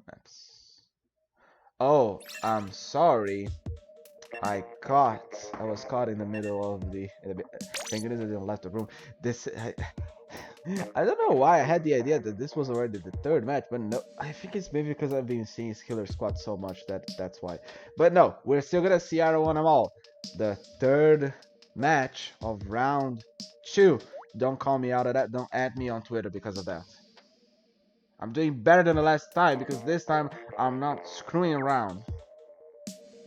Maps. Oh, I'm sorry. I was caught in the middle of the. Thank goodness I didn't left the room. I don't know why I had the idea that this was already the third match, but no, I think it's maybe because I've been seeing Killer Squad so much that's why. But no, we're still gonna see Seattle won them all. The third match of round 2. Don't call me out of that. Don't add me on Twitter because of that. I'm doing better than the last time because this time I'm not screwing around.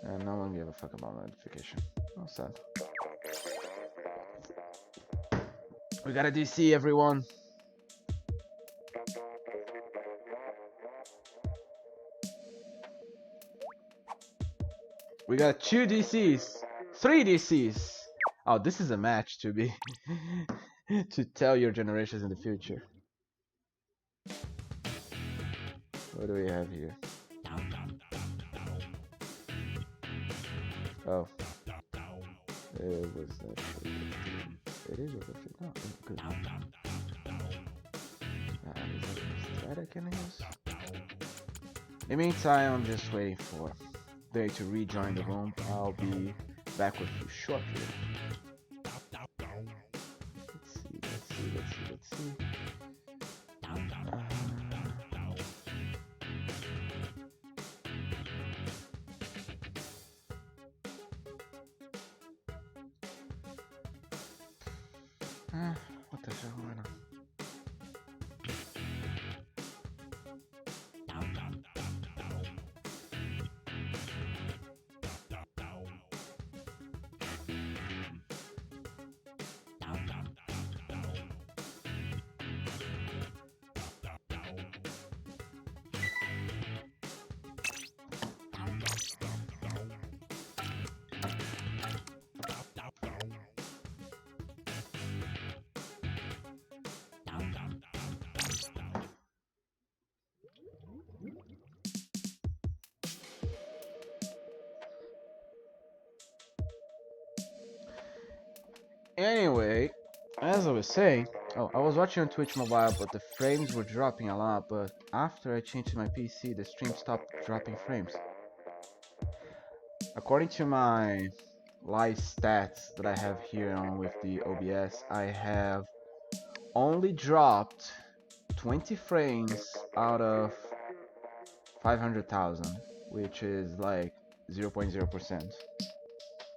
And no one gave a fuck about my notification. Oh, sad. We got a DC, everyone. We got 2 DCs, 3 DCs. Oh, this is a match to be to tell your generations in the future. What do we have here? Oh, it was actually. It is a no, good. Is that I can use? In the meantime, I'm just waiting for they to rejoin the room. I'll be back with you shortly. Let's see. What the hell going on? Anyway, as I was saying, I was watching on Twitch Mobile, but the frames were dropping a lot, but after I changed to my PC, the stream stopped dropping frames. According to my live stats that I have here on with the OBS, I have only dropped 20 frames out of 500,000, which is like 0.0%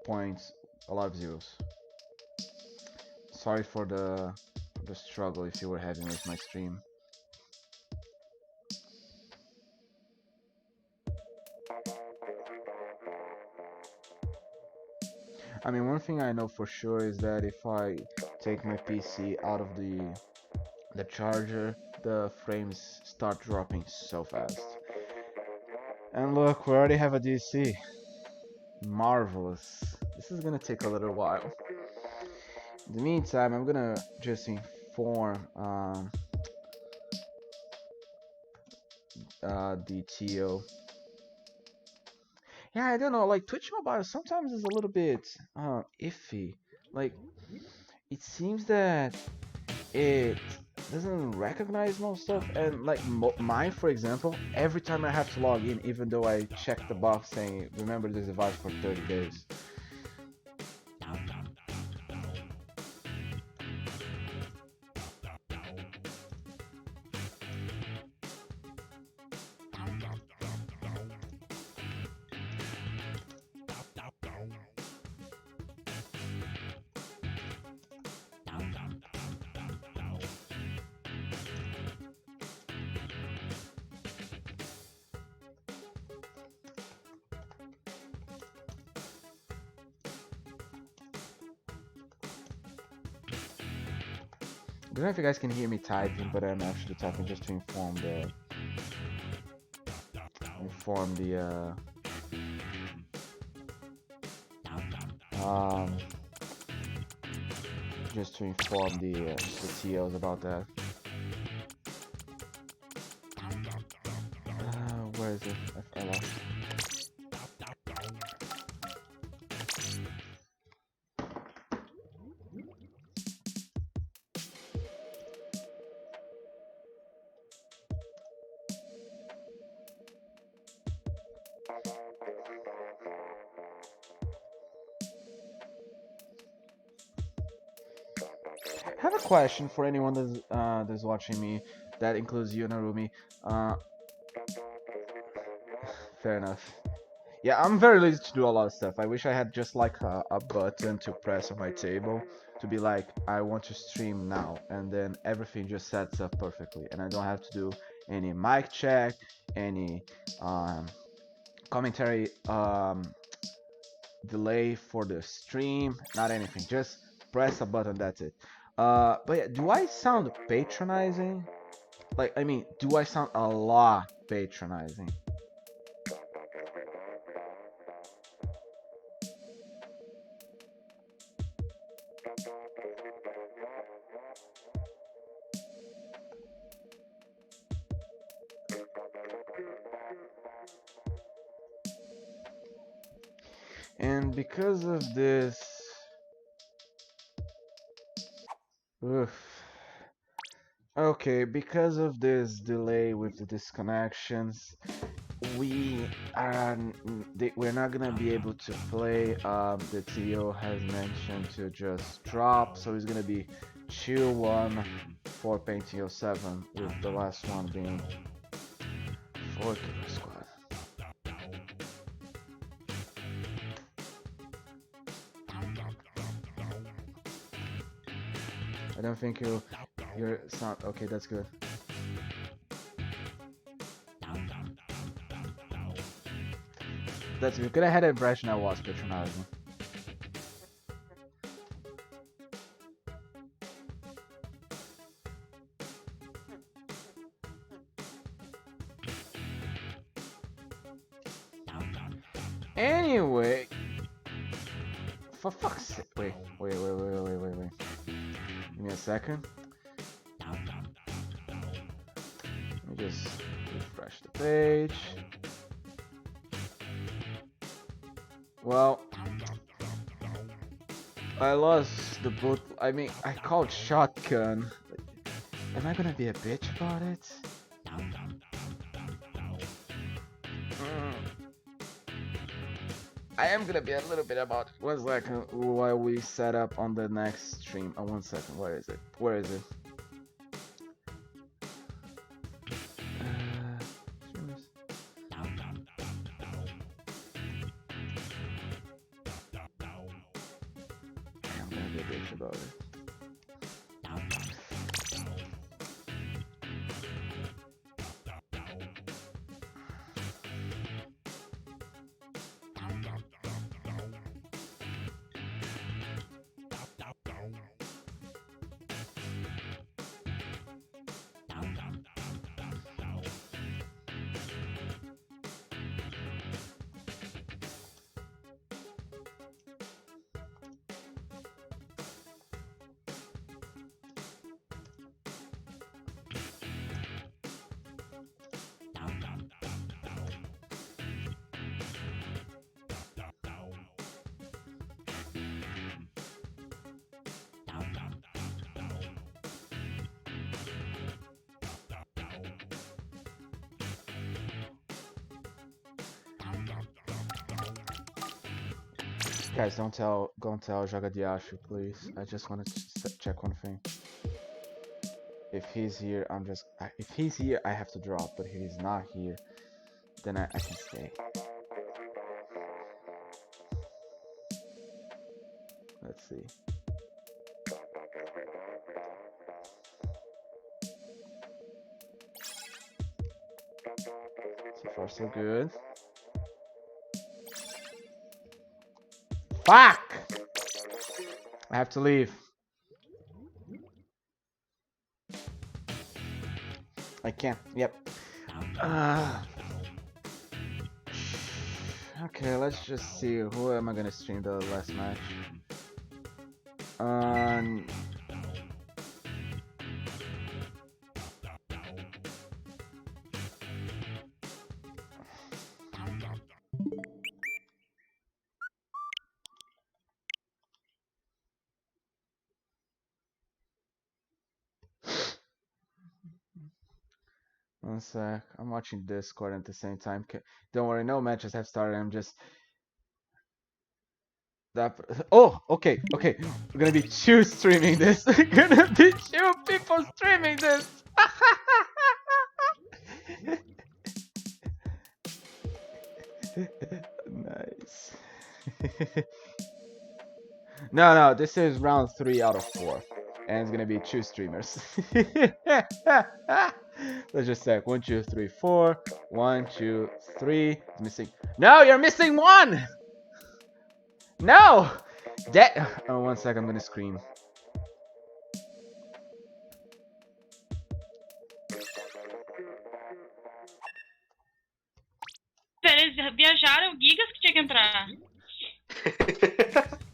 points, a lot of zeros. Sorry for the struggle if you were having with my stream. I mean, one thing I know for sure is that if I take my PC out of the charger, the frames start dropping so fast. And look, we already have a DC. Marvelous. This is gonna take a little while. In the meantime, I'm gonna just inform the TO. Yeah, I don't know, like Twitch Mobile sometimes is a little bit iffy. Like, it seems that it doesn't recognize most stuff, and like mine, for example, every time I have to log in, even though I check the box saying remember this device for 30 days. I don't know if you guys can hear me typing, but I'm actually typing just to inform the just to inform the TOs about that. Where is it? I lost it. I have a question for anyone that's watching me. That includes you, Narumi. Fair enough. Yeah, I'm very lazy to do a lot of stuff. I wish I had just like a button to press on my table to be like, I want to stream now, and then everything just sets up perfectly, and I don't have to do any mic check, any commentary delay for the stream, not anything. Just press a button, that's it. But yeah, do I sound patronizing? Like, I mean, do I sound a lot patronizing? And because of this, okay, because of this delay with the disconnections, we're not gonna be able to play. The TO has mentioned to just drop, so it's gonna be Chill 1 for Painting 07, with the last one being 4 Killer Squad. I don't think your sound. Okay, that's good. That's good. I had an impression I was patronizing. Anyway, for fuck's sake, wait. Give me a second. Let me just refresh the page. Well, I lost the boot. I mean, I called shotgun. Am I gonna be a bitch about it? I am gonna be a little bit about it. 1 second while we set up on the next stream. 1 second. Where is it? Where is it? a bitch about it. Guys, don't tell Joga de Acho, please. I just want to check one thing. If he's here, if he's here, I have to drop. But if he's not here, then I can stay. Let's see. So far, so good. Fuck! I have to leave. I can't. Yep. Okay, let's just see. Who am I gonna stream the last match? One sec. I'm watching Discord at the same time. Don't worry, no matches have started. I'm just that. Oh, okay. We're gonna be two streaming this. We're gonna be two people streaming this. Nice. No, this is round 3 out of 4. And it's gonna be 2 streamers. Let's just check. 1, 2, 3, 4. 1, 2, 3. It's missing. No, you're missing 1! No! That. Oh, 1 sec, I'm gonna scream. Eles viajaram, o Gigas que tinha que entrar.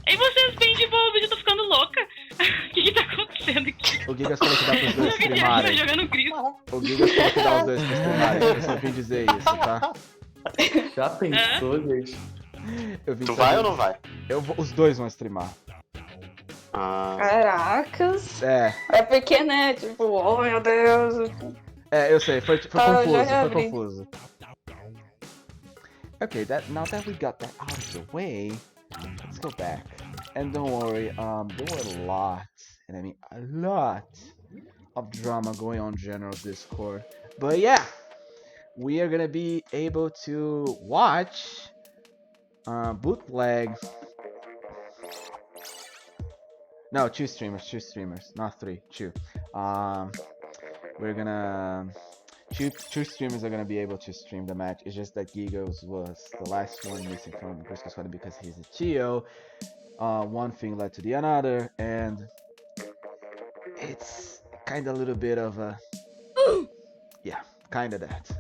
E vocês bem de boa, o vídeo tá ficando louca. O que tá acontecendo aqui? O Gigas falou que dá pros dois streamarem. Jogando Gris. O Gigas falou que dá os dois pra streamarem. Eu só vim dizer isso, tá? Já pensou, gente? Tu vai ou não vai? Os dois vão streamar. Caracas. É. É porque, né? Tipo, oh meu Deus. É, eu sei, foi confuso. Okay, now that we got that out of the way, let's go back. And don't worry, there were a lot of drama going on general Discord. But yeah, we are gonna be able to watch bootleg. No, 2 streamers, not 3, 2. We're gonna two streamers are gonna be able to stream the match. It's just that Gigos was the last one missing from Briscoe Squad because he's a Chio. One thing led to the another, and it's kind of a little bit of a yeah, kind of that.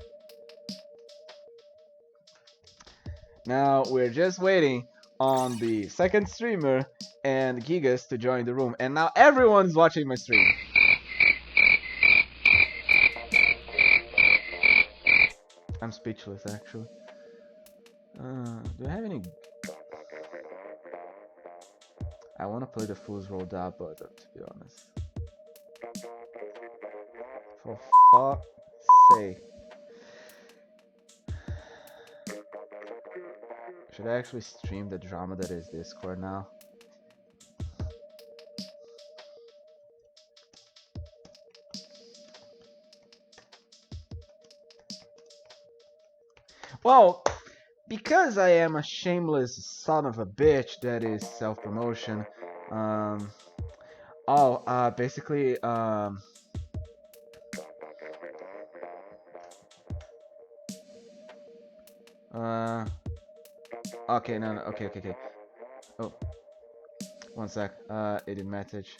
Now we're just waiting on the second streamer and Gigas to join the room, and now everyone's watching my stream. I'm speechless, actually. Do I have any? I want to play the Fool's Roll that, but to be honest, for fuck's sake, should I actually stream the drama that is Discord now? Well, because I am a shameless son of a bitch that is self-promotion, Um, oh, basically, okay, no, okay. Oh, one sec. Edit message.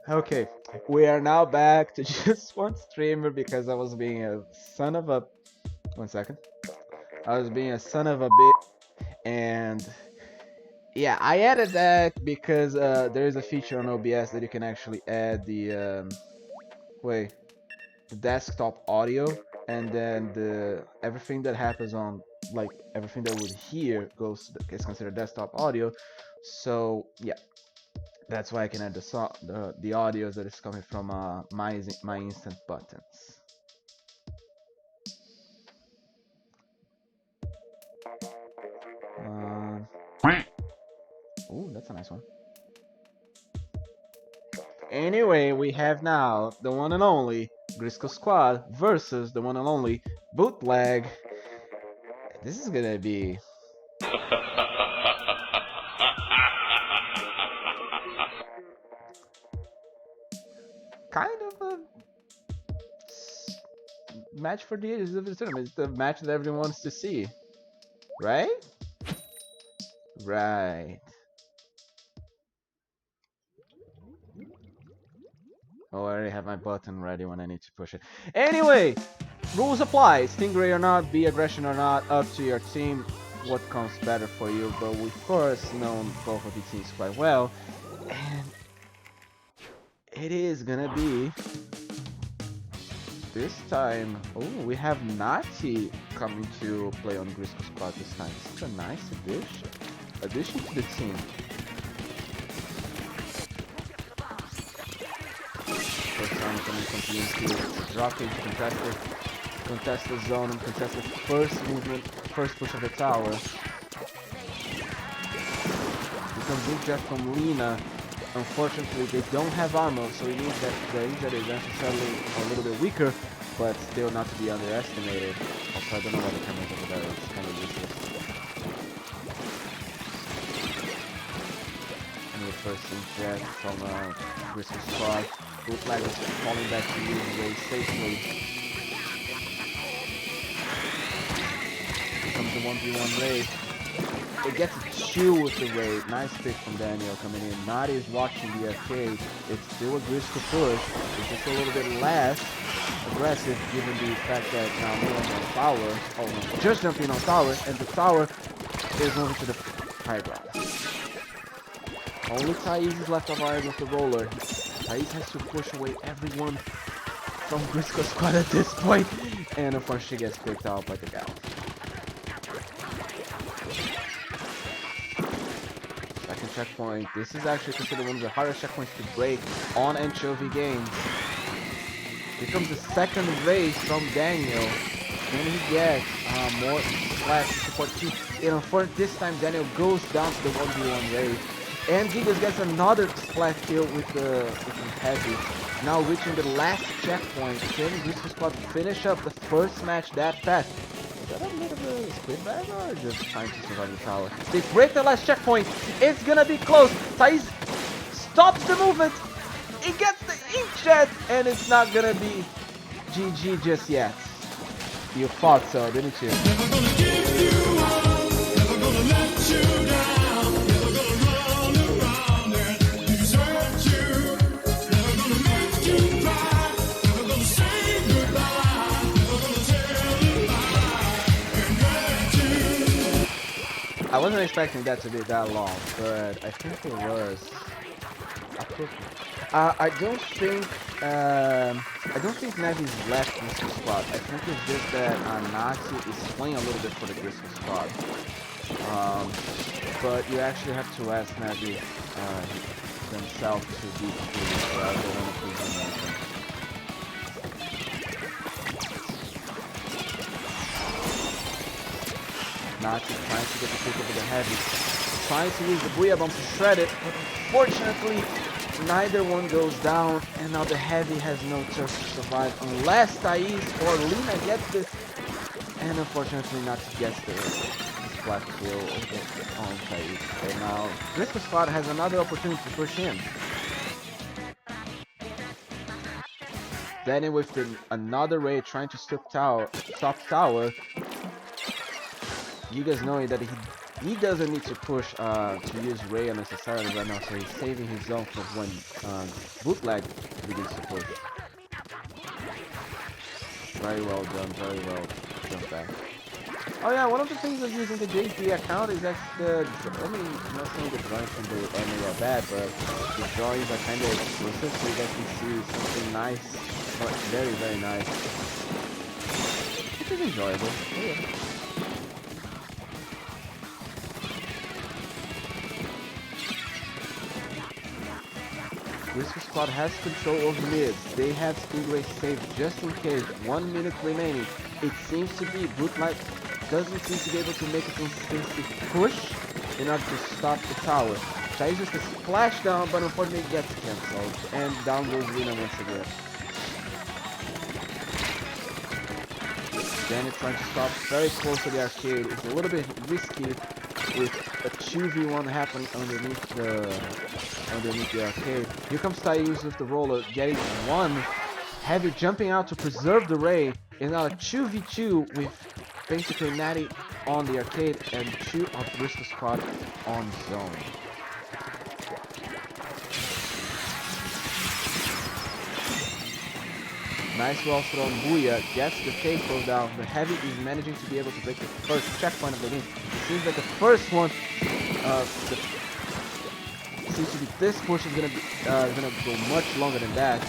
Okay, we are now back to just one streamer because I was being a son of a. One second. I was being a son of a bitch, and yeah, I added that because there is a feature on OBS that you can actually add the wait, the desktop audio, and then the everything that happens on like everything that would hear goes is considered desktop audio. So yeah, that's why I can add the audios that is coming from my instant buttons. Ooh, that's a nice one. Anyway, we have now the one and only Grisco Squad versus the one and only Bootleg. This is gonna be kind of a match for the ages of the tournament. It's the match that everyone wants to see, right? Right. Oh, I already have my button ready when I need to push it. Anyway, rules apply. Stingray or not, be aggression or not, up to your team. What comes better for you? But we of course know both of the teams quite well, and it is gonna be this time. Oh, we have Nati coming to play on Grisco Squad this time. This is a nice addition to the team. First time coming from PNC, drop into contest the zone and contest the first movement, first push of the tower. Becomes big jet from Lina. Unfortunately, they don't have armor, so it means that the Injad is necessarily a little bit weaker, but still not to be underestimated. Also, I don't know why the camera's over there, it's kind of useless. And the first Injad from Grisco Squad. Bootleg is falling back to use Ray safely. Here comes the 1v1 Ray. It gets a chill with the Ray. Nice pick from Daniel coming in. Nadi is watching the arcade. It's still a Grisco push. It's just a little bit less aggressive given the fact that now no one's on tower. Oh no, just jumping on tower, and the tower is moving to the high ground. Only Thais is left alive with the roller. Thais has to push away everyone from Grisco Squad at this point, and unfortunately she gets picked out by the gal. Second checkpoint. This is actually considered one of the hardest checkpoints to break on Anchovy games. Here comes the second race from Daniel. Can he get more slash to support two? And unfortunately this time Daniel goes down to the 1v1 race. And Gigas gets another splash kill with the heavy. Now reaching the last checkpoint. Can Grisco Squad finish up the first match that fast? Is that a bit of a squid bag or just trying to survive the tower? They break the last checkpoint. It's gonna be close. Thais stops the movement. It gets the inkjet, and it's not gonna be GG just yet. You thought so, didn't you? Never gonna give you up, never gonna let you down. I wasn't expecting that to be that long, but I think it was. I don't think Navi's left Grisco Squad. I think it's just that Nazi is playing a little bit for the Grisco Squad. But you actually have to ask Navi himself to be completely sure. I don't want to please him. Natsu trying to get the pick over the Heavy. Trying to use the Booyah Bomb to shred it, but unfortunately, neither one goes down, and now the Heavy has no chance to survive unless Thais or Lina gets this. And unfortunately, Natsu gets the splash kill on Thais. So now, Briscoe Squad has another opportunity to push in. Then with another raid trying to stop tower, Giga's knowing that he doesn't need to push to use Ray unnecessarily right now, so he's saving his zone for when Bootleg begins to push. Very well done, very well done back. Oh yeah, one of the things of using the JP account is that I'm not saying the drawings from the anime are bad, but the drawings are kind of exclusive, so you guys can see something nice, but very, very nice. Which is enjoyable. Oh, yeah. Briscoe Squad has control of mid. They have Stingray saved just in case. 1 minute remaining. It seems to be Bootleg doesn't seem to be able to make a consistent push in order to stop the tower. Tries just to splash down, but unfortunately it gets cancelled. And down goes Lina once again. Janet trying to stop very close to the arcade. It's a little bit risky with a 2v1 happening underneath the arcade. Here comes Thais with the roller, getting one. Heavy jumping out to preserve the Ray. And now a 2v2 with basically Natty on the arcade and 2 of Briscoe Squad on zone. Nice well thrown Booyah, gets the Keiko down. The Heavy is managing to be able to break the first checkpoint of the game. It seems like the first one, seems to be this push is gonna go much longer than that.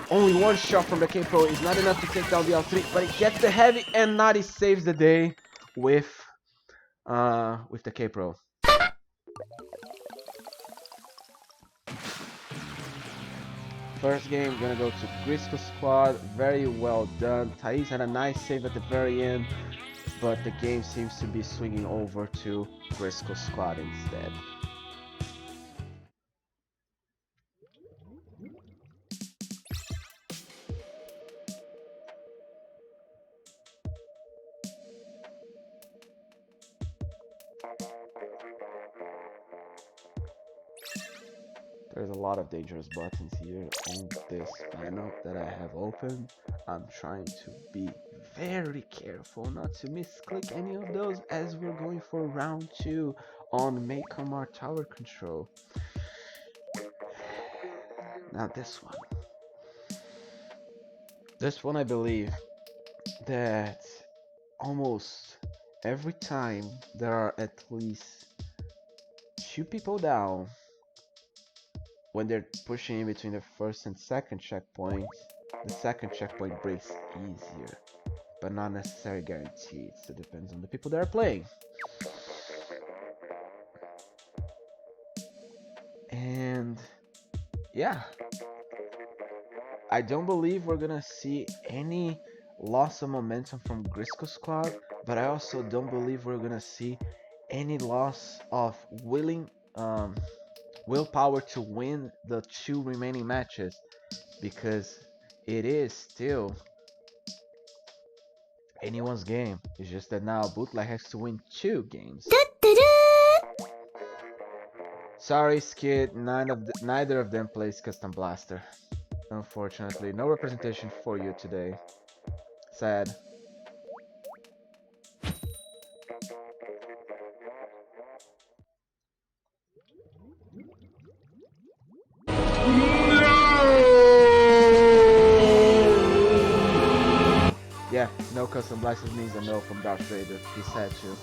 Only one shot from the Keiko is not enough to take down the L3, but it gets the Heavy, and Nadi saves the day with the K-Pro. First game gonna go to Briscoe Squad. Very well done. Thais had a nice save at the very end, but the game seems to be swinging over to Briscoe Squad instead. There's a lot of dangerous buttons here on this panel that I have opened. I'm trying to be very careful not to misclick any of those as we're going for round 2 on Makeomar Tower Control. Now this one. This one I believe that almost every time there are at least 2 people down, when they're pushing in between the first and second checkpoint, the second checkpoint breaks easier, but not necessarily guaranteed, so it depends on the people that are playing. And yeah, I don't believe we're gonna see any loss of momentum from Briscoe Squad, but I also don't believe we're gonna see any loss of willpower to win the 2 remaining matches, because it is still anyone's game. It's just that now Bootleg has to win 2 games. Sorry Skid, neither of them plays Custom Blaster. Unfortunately, no representation for you today. Sad. Yeah, no custom blasters means a no from Darth Vader. He said to.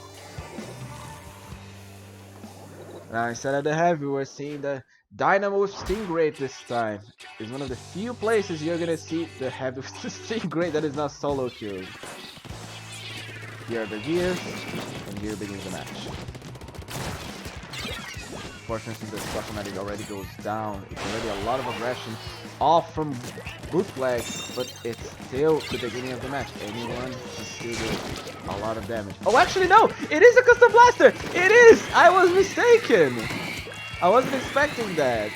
Now instead of the Heavy, we're seeing the Dynamo with Stingray this time. It's one of the few places you're gonna see the Heavy with the Stingray that is not solo queued. Here are the gears, and here begins the match. Unfortunately, the Squashmatic already goes down. It's already a lot of aggression off from Bootleg, but it's still the beginning of the match. Anyone can still do a lot of damage. Oh, actually, no! It is a Custom Blaster! It is! I was mistaken! I wasn't expecting that.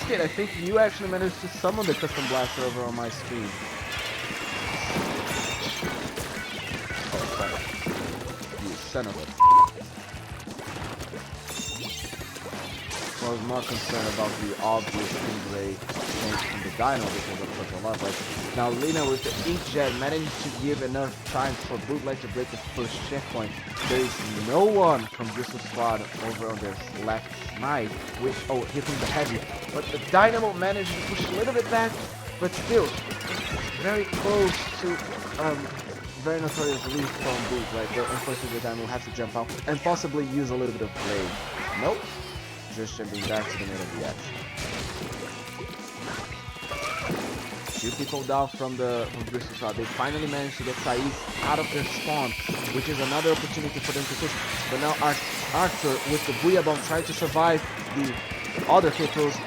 Skid, I think you actually managed to summon the Custom Blaster over on my screen. Oh, sorry. You son of a... I was more concerned about the obvious Stingray from the Dino because of such a lot. But now Lina with the Inkjet managed to give enough time for Bootleg to break the first checkpoint. There is no one from Bristol Squad over on their left side. Which, oh, here comes the Heavy. But the Dynamo managed to push a little bit back, but still very close to very notorious lead from Bootleg. But unfortunately, the Dynamo will have to jump out and possibly use a little bit of blade. Nope. Just jumping back to the middle of the action. Two people down from Bristol Squad. They finally managed to get Thais out of their spawn, which is another opportunity for them to push. But now Arthur with the Booyah Bomb trying to survive the other K-Pros.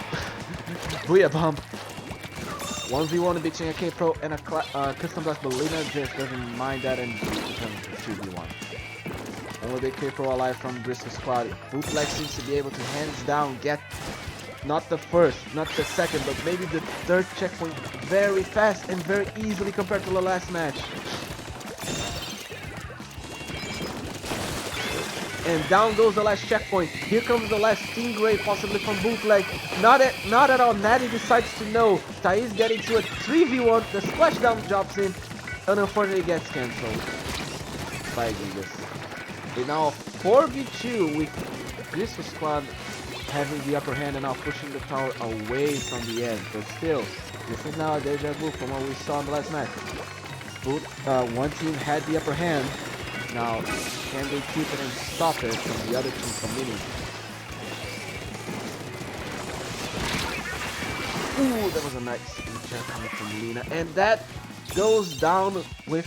Booyah Bomb. 1v1 between a K-Pro and a Custom Blast, but Lina just doesn't mind that and becomes 2v1. Only the K-Pro alive from Bristol Squad. Bootleg seems to be able to hands down get not the first, not the second, but maybe the third checkpoint very fast and very easily compared to the last match. And down goes the last checkpoint. Here comes the last Stingray, possibly from Bootleg. Not at all. Natty decides to know. Thais getting to a 3v1. The splashdown drops in, and unfortunately gets cancelled by Gigas. We're now 4v2 with Bristol Squad having the upper hand and now pushing the tower away from the edge. But still, this is now a deja vu from what we saw in the last match. One team had the upper hand. Now, can they keep it and stop it from the other team from winning? Ooh, that was a nice jump coming from Lina. And that goes down with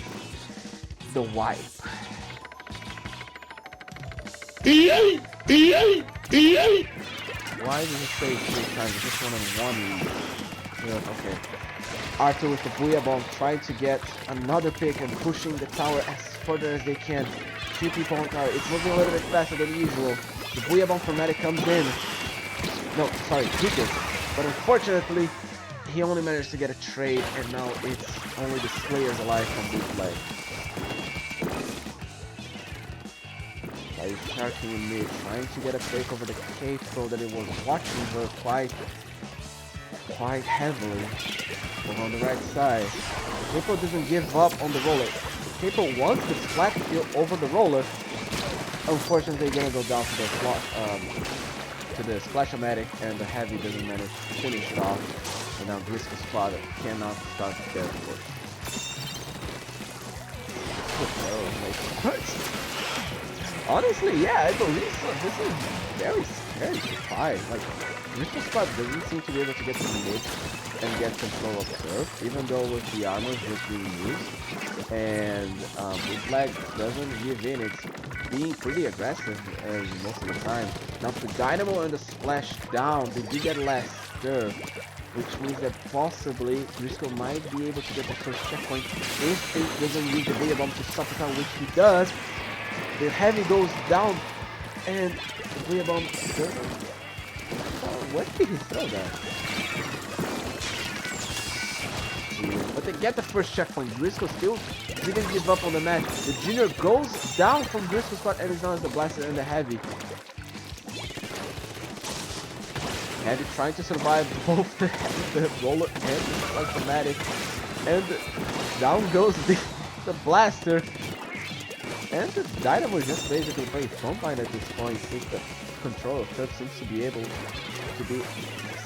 the wipe. Why did it say 3 times? I just wanted one lead. Yeah, okay. Arthur with the Booyah Bomb trying to get another pick and pushing the tower as further as they can. 2 people on tower. It's moving a little bit faster than usual. The Booyah Bomb from Medic comes in. No, sorry, Gigas. But unfortunately, he only managed to get a trade, and now it's only the Slayers alive from Bootleg. He's charging in mid, trying to get a break over the K-Pro that it was watching her quite heavily over on the right side. K-Pro doesn't give up on the roller. K-Pro wants the splat kill over the roller. Unfortunately, they're gonna go down to the Splash-O-Matic, and the Heavy doesn't manage to finish it off. And now Bristol Squad cannot start their push. Honestly, yeah, I believe so. This is very scary to fight. Like, Bristol Squad doesn't seem to be able to get to mid and get control of turf, even though with the armor just being used. And Bootleg doesn't give in. It's being pretty aggressive most of the time. Now, the Dynamo and the Splash down, they do get less stir, which means that possibly Bristol might be able to get the first checkpoint if he doesn't use the Booyah Bomb to stop the tower, which he does. The Heavy goes down, and the Booyah Bomb doesn't. What did he throw that? But they get the first checkpoint. Bristol still didn't give up on the match. The Junior goes down from Bristol Squad and is now as the Blaster and the Heavy. Heavy trying to survive both the roller and the Splash-O-Matic. And down goes the Blaster. And the Dynamo is just basically playing frontline at this point, since the control of turf seems to be able to be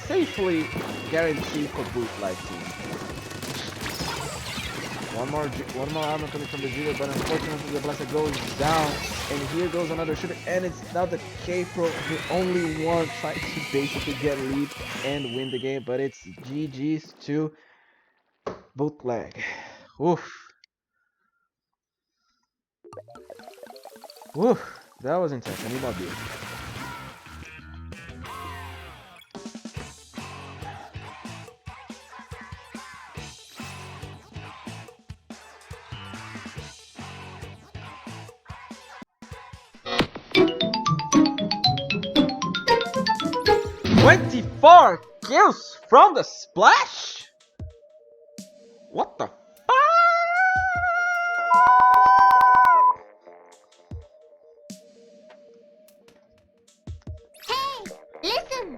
safely guaranteed for Bootleg team. One more armor coming from the Junior, but unfortunately the Blaster goes down, and here goes another shooter, and it's now the K-Pro, the only one trying to basically get lead and win the game, but it's GG's to Bootleg. Oof. Woo, that was intense. I need more beer. 24 kills from the splash? What the fuck? Listen!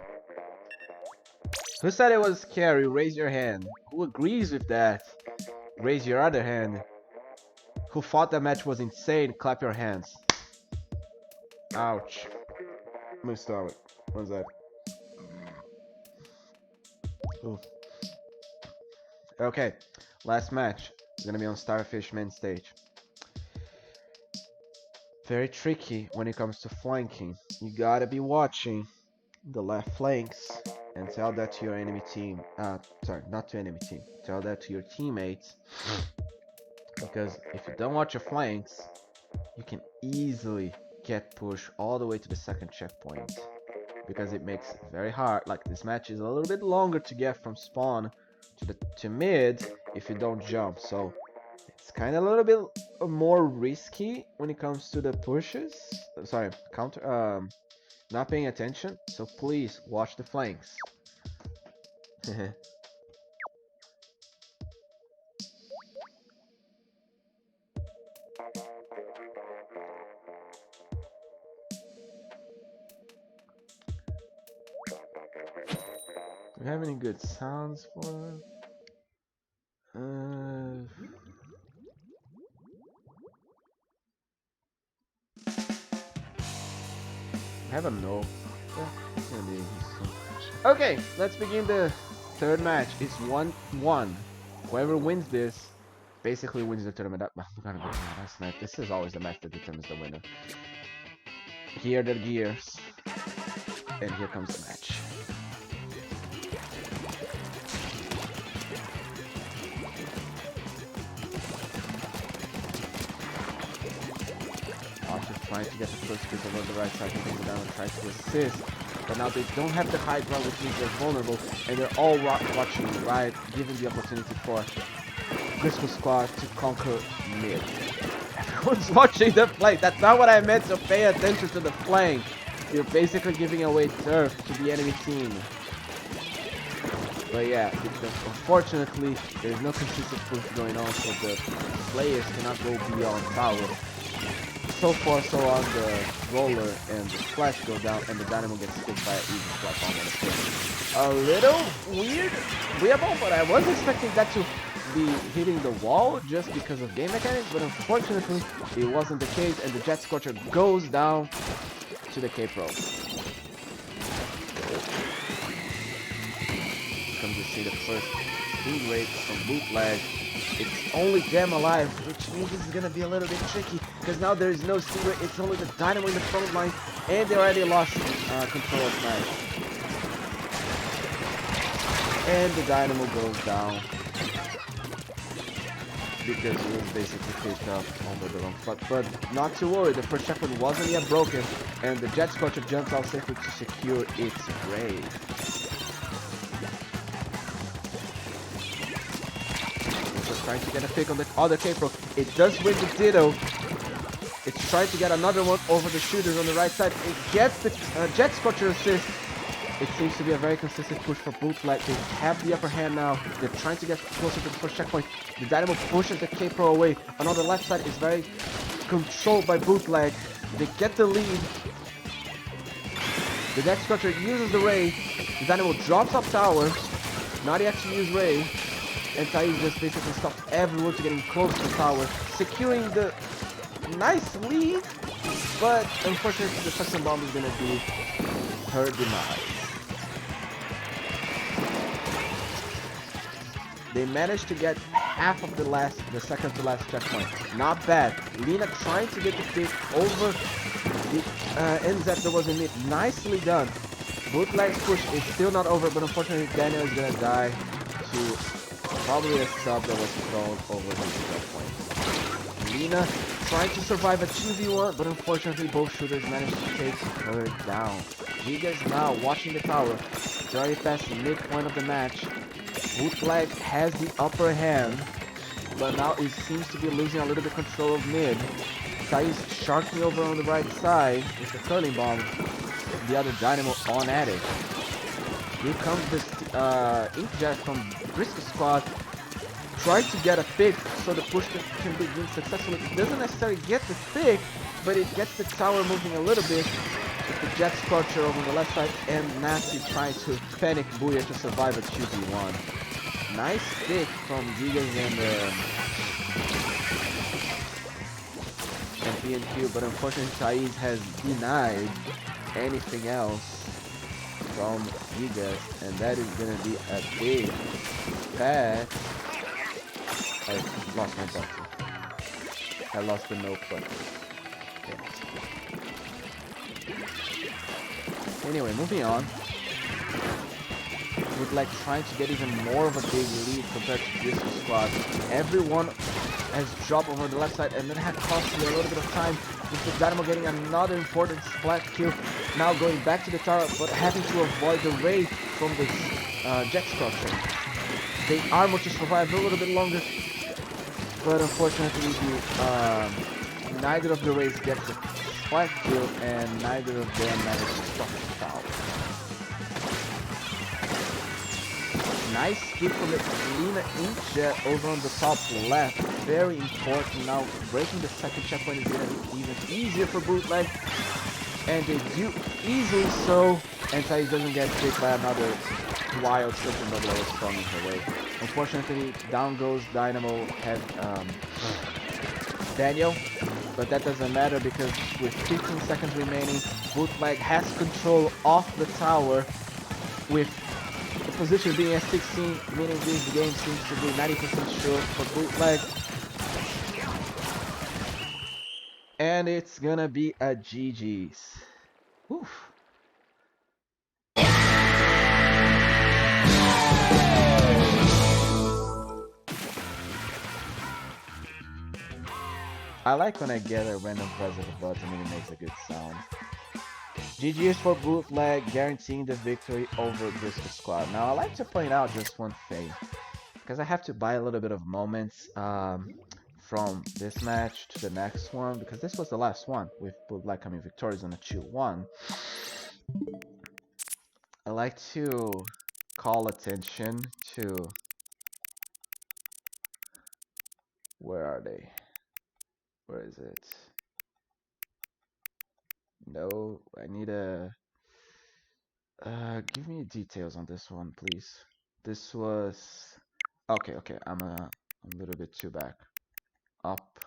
Who said it was scary? Raise your hand. Who agrees with that? Raise your other hand. Who thought the match was insane? Clap your hands. Ouch. Let me start it. What's that? Ooh. Okay, last match. It's gonna be on Starfish main stage. Very tricky when it comes to flanking. You gotta be watching the left flanks and tell that to your enemy team. Sorry, not to enemy team. Tell that to your teammates. Because if you don't watch your flanks, you can easily get pushed all the way to the second checkpoint. Because it makes it very hard. Like, this match is a little bit longer to get from spawn to mid if you don't jump. So it's kind of a little bit more risky when it comes to the pushes. Sorry, not paying attention. So please watch the flanks. Do we have any good sounds for I have a no. Yeah, it's gonna be easy. Okay, let's begin the third match. It's 1-1. Whoever wins this basically wins the tournament. That's nice. This is always the match that determines the winner. Here are the gears. And here comes the match. Trying to get the first kill over the right side, taking down and trying to assist. But now they don't have the high ground, which means they're vulnerable, and they're all watching right, giving the opportunity for Grisco Squad to conquer mid. Everyone's watching the flank. That's not what I meant, so pay attention to the flank. You're basically giving away turf to the enemy team. But yeah, unfortunately, there's no consistent push going on, so the players cannot go beyond tower. So far, so on, the roller and the splash go down, and the dynamo gets hit by an easy flat bomb on the field. A little weirable, but I was expecting that to be hitting the wall just because of game mechanics, but unfortunately, it wasn't the case, and the Jet Scorcher goes down to the K-Pro. Come to see the first speed rate from Bootleg. It's only them alive, which means this is gonna be a little bit tricky, because now there is no steamer, it's only the dynamo in the front line, and they already lost control of match. And the dynamo goes down, because it was basically picked up over the wrong foot. But not to worry, the first checkpoint wasn't yet broken, and the Jet Scorcher jumps out safely to secure its raid. Trying to get a pick on the other K-Pro. It does win the Ditto. It's trying to get another one over the shooters on the right side. It gets the Jet Scorcher assist. It seems to be a very consistent push for Bootleg. They have the upper hand now. They're trying to get closer to the first checkpoint. The Dynamo pushes the K-Pro away. And on the left side is very controlled by Bootleg. They get the lead. The Jet Scorcher uses the Ray. The Dynamo drops up tower. Not yet to use Ray. And Thais just basically stops everyone to getting close to the tower, securing the nice lead, but unfortunately the suction bomb is gonna be her demise. They managed to get half of the second to last checkpoint. Not bad. Lina trying to get the pick over the NZ that was in mid. Nicely done. Bootleg's push is still not over, but unfortunately Daniel is gonna die to probably a sub that was thrown over the checkpoint. Lina trying to survive a 2v1, but unfortunately both shooters managed to take her down. Giga is now watching the tower. It's already past the midpoint of the match. Bootleg has the upper hand, but now it seems to be losing a little bit control of mid. Thais sharking over on the right side with the curling bomb. The other Dynamo on at it. Here comes this Inkjet from Briscoe Squad, trying to get a pick so the push can begin successfully. It doesn't necessarily get the pick, but it gets the tower moving a little bit with the Jet Scorcher over on the left side, and Nasty trying to panic Booyah to survive a 2v1. Nice pick from Gigas and PNQ, but unfortunately Saiz has denied anything else from Gigas, and that is gonna be a big bad. I lost my button. I lost the note button. Anyway, moving on. Would like trying to get even more of a big lead compared to this squad. Everyone has dropped over the left side, and then had cost me a little bit of time with the Dynamo getting another important splat kill. Now going back to the tower, but having to avoid the raid from the Jet Structure. They armor to survive a little bit longer, but unfortunately neither of the raids gets a splat kill, and neither of them managed to stop the tower. Nice skip from the Lina Inkjet over on the top left. Very important. Now breaking the second checkpoint is going to be even easier for Bootleg. And they do easily so. And Thais doesn't get hit by another wild second bubble that was coming her way. Unfortunately, down goes Dynamo head Daniel. But that doesn't matter because with 15 seconds remaining, Bootleg has control of the tower with the position being at 16, meaning this game seems to be 90% sure for Bootleg. And it's gonna be a GG's. Oof. I like when I get a random press of a button and it makes a good sound. GG's for Bootleg, guaranteeing the victory over Briscoe Squad. Now, I like to point out just one thing, because I have to buy a little bit of moments from this match to the next one, because this was the last one with Bootleg coming victorious on a 2-1. I like to call attention to... Where are they? Where is it? No, I need a... give me details on this one, please. This was... Okay, I'm a little bit too back. Up,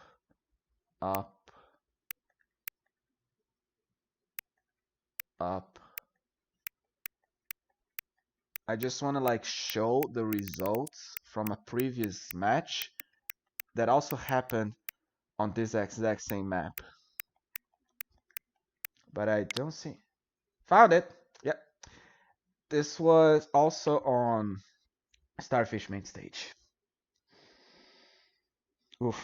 up, up. I just want to like show the results from a previous match that also happened on this exact same map. But I don't see... Found it! Yep. This was also on Starfish main stage. Oof.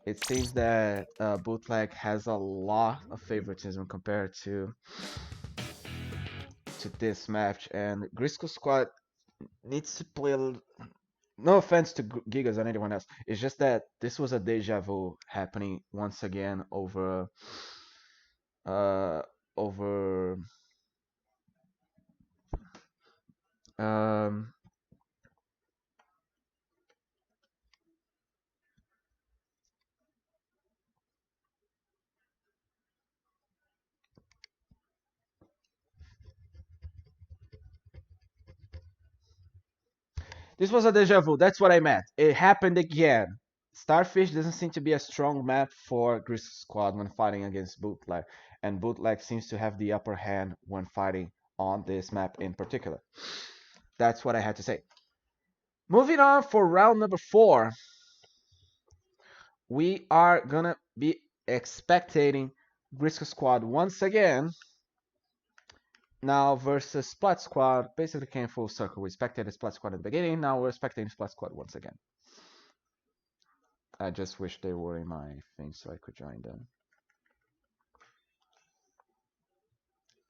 It seems that Bootleg has a lot of favoritism compared to this match, and Briscoe Squad needs to play a little... No offense to Gigas and anyone else, it's just that this was a deja vu happening once again over this was a deja vu, that's what I meant. It happened again. Starfish doesn't seem to be a strong map for Briscoe Squad when fighting against Bootleg, and Bootleg seems to have the upper hand when fighting on this map in particular. That's what I had to say. Moving on for round number 4, we are gonna be expectating Briscoe Squad once again. Now versus Splat Squad, basically came full circle. We spectated Splat Squad at the beginning, now we're spectating Splat Squad once again. I just wish they were in my thing so I could join them.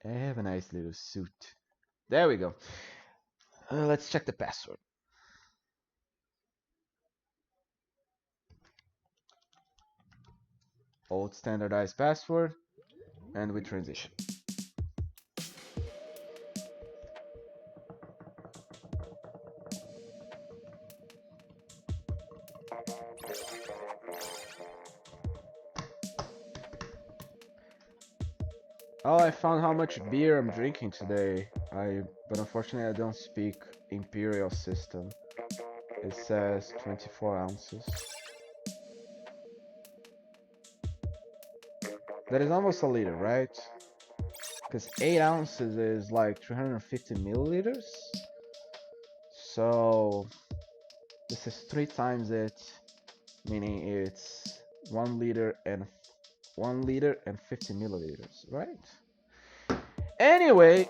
I have a nice little suit. There we go. Let's check the password. Old standardized password, and we transition. Oh, I found how much beer I'm drinking today. But unfortunately I don't speak Imperial system. It says 24 ounces. That is almost a liter, right? Because 8 ounces is like 350 milliliters. So this is 3 times it, meaning it's 1 liter and 50 milliliters, right? Anyway,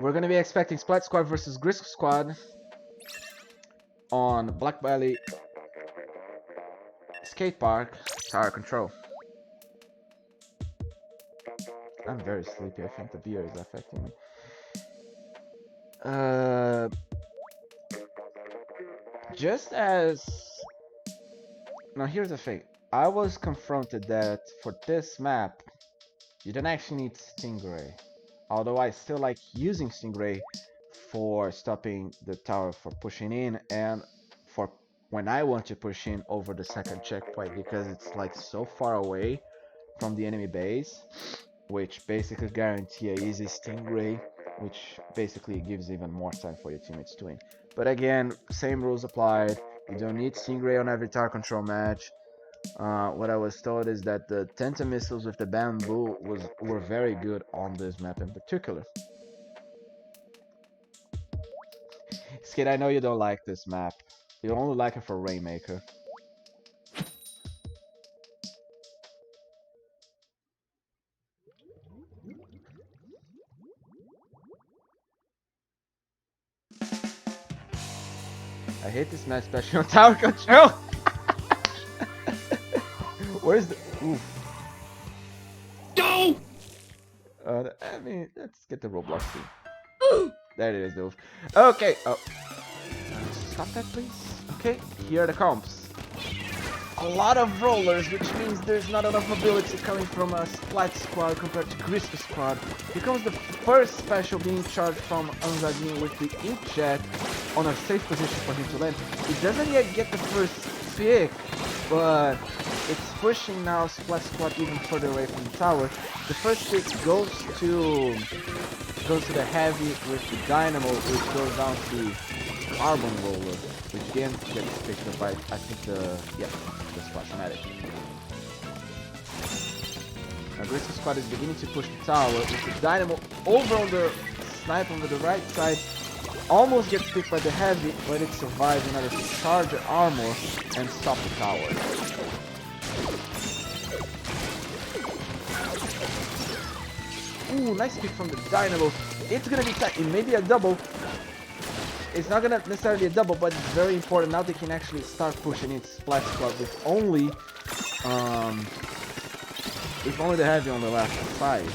we're gonna be expecting Splat Squad versus Grisco Squad on Black Valley Skate Park Tower Control. I'm very sleepy. I think the beer is affecting me. Just as... Now here's the thing. I was confronted that for this map, you don't actually need Stingray. Although I still like using Stingray for stopping the tower for pushing in and for when I want to push in over the second checkpoint, because it's like so far away from the enemy base, which basically guarantee a easy Stingray, which basically gives even more time for your teammates to win. But again, same rules applied. You don't need Stingray on every tower control match. What I was told is that the Tenta missiles with the bamboo were very good on this map in particular. Skid, I know you don't like this map. You only like it for Rainmaker. I hate this map, especially on tower control. Where's the... Oof. No! I mean, let's get the Roblox scene. There it is, though. Okay. Oh. Stop that, please. Okay, here are the comps. A lot of rollers, which means there's not enough mobility coming from a Splat Squad compared to Grisco Squad. Here comes the first special being charged from Anzadin with the Inkjet on a safe position for him to land. He doesn't yet get the first pick, but it's pushing now Splat Squad even further away from the tower. The first pick goes to the heavy with the dynamo, which goes down to carbon roller, which again gets picked up by I think the Splashmatic. Now Grisco Squad is beginning to push the tower with the dynamo over on the snipe on the right side. Almost gets picked by the heavy, but it survives in order to charge the armor and stop the tower. Ooh, nice pick from the dynamo. It's gonna be tight. It may be a double. It's not gonna necessarily a double, but it's very important. Now they can actually start pushing in Splat Squad with only the heavy on the left side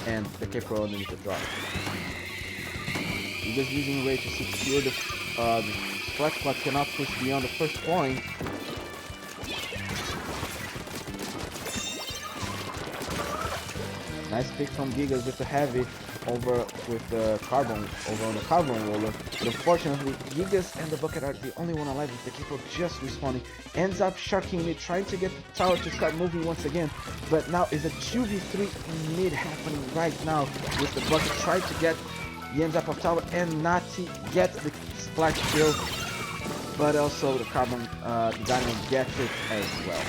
and the Capo underneath the drop. Just using Ray to secure the Splat Squad cannot push beyond the first point. Nice pick from Gigas with the heavy over with the carbon over on the carbon roller. But unfortunately, Gigas and the bucket are the only one alive with the Capo just respawning. Ends up sharking mid, trying to get the tower to start moving once again. But now is a 2v3 in mid happening right now with the bucket trying to get the ends up of tower and Nati gets the splash kill. But also the carbon the dynamo gets it as well.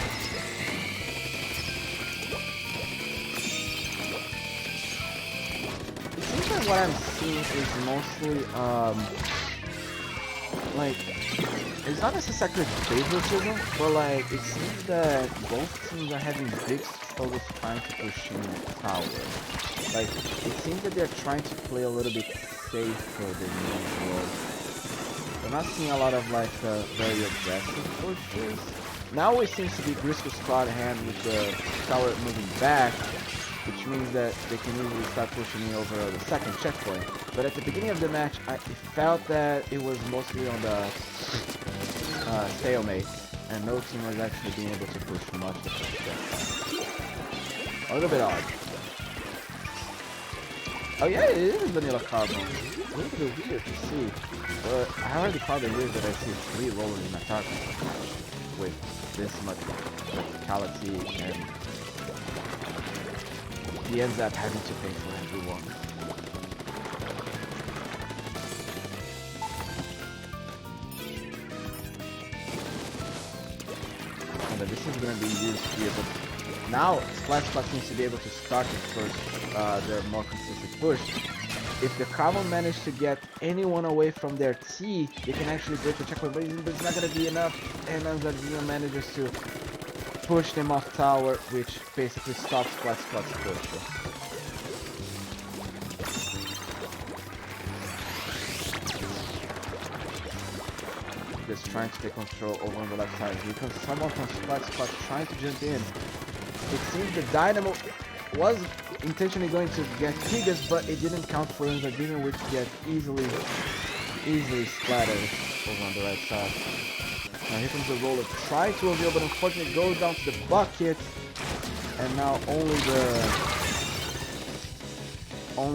What I'm seeing is mostly like it's not necessarily favoritism, but like it seems that both teams are having big struggles trying to push in the tower. Like it seems that they're trying to play a little bit safer than usual. We're not seeing a lot of like very aggressive pushes. Now it seems to be Grisco Squad hand with the tower moving back, which means that they can easily start pushing me over the second checkpoint. But at the beginning of the match, I felt that it was mostly on the stalemate, and no team was actually being able to push much the first checkpoint. A little bit odd. Oh yeah, it is vanilla carbon. It's a little bit weird to see, but I already called the years that I see 3 rolling in my target with this much verticality and he ends up having to pay for everyone. And this is going to be used here, but now Splash seems to be able to start it first, their more consistent push. If the Carbon manage to get anyone away from their T, they can actually break the checkpoint, but it's not going to be enough, and Anzardino manages to push them off tower, which basically stops Splat's push. Just trying to take control over on the left side. Here comes someone from Splat trying to jump in. It seems the Dynamo was intentionally going to get Gigas, but it didn't count for Anzardino, which get easily splattered over on the right side. Now here comes the roller, trying to reveal, but unfortunately goes down to the bucket, and now only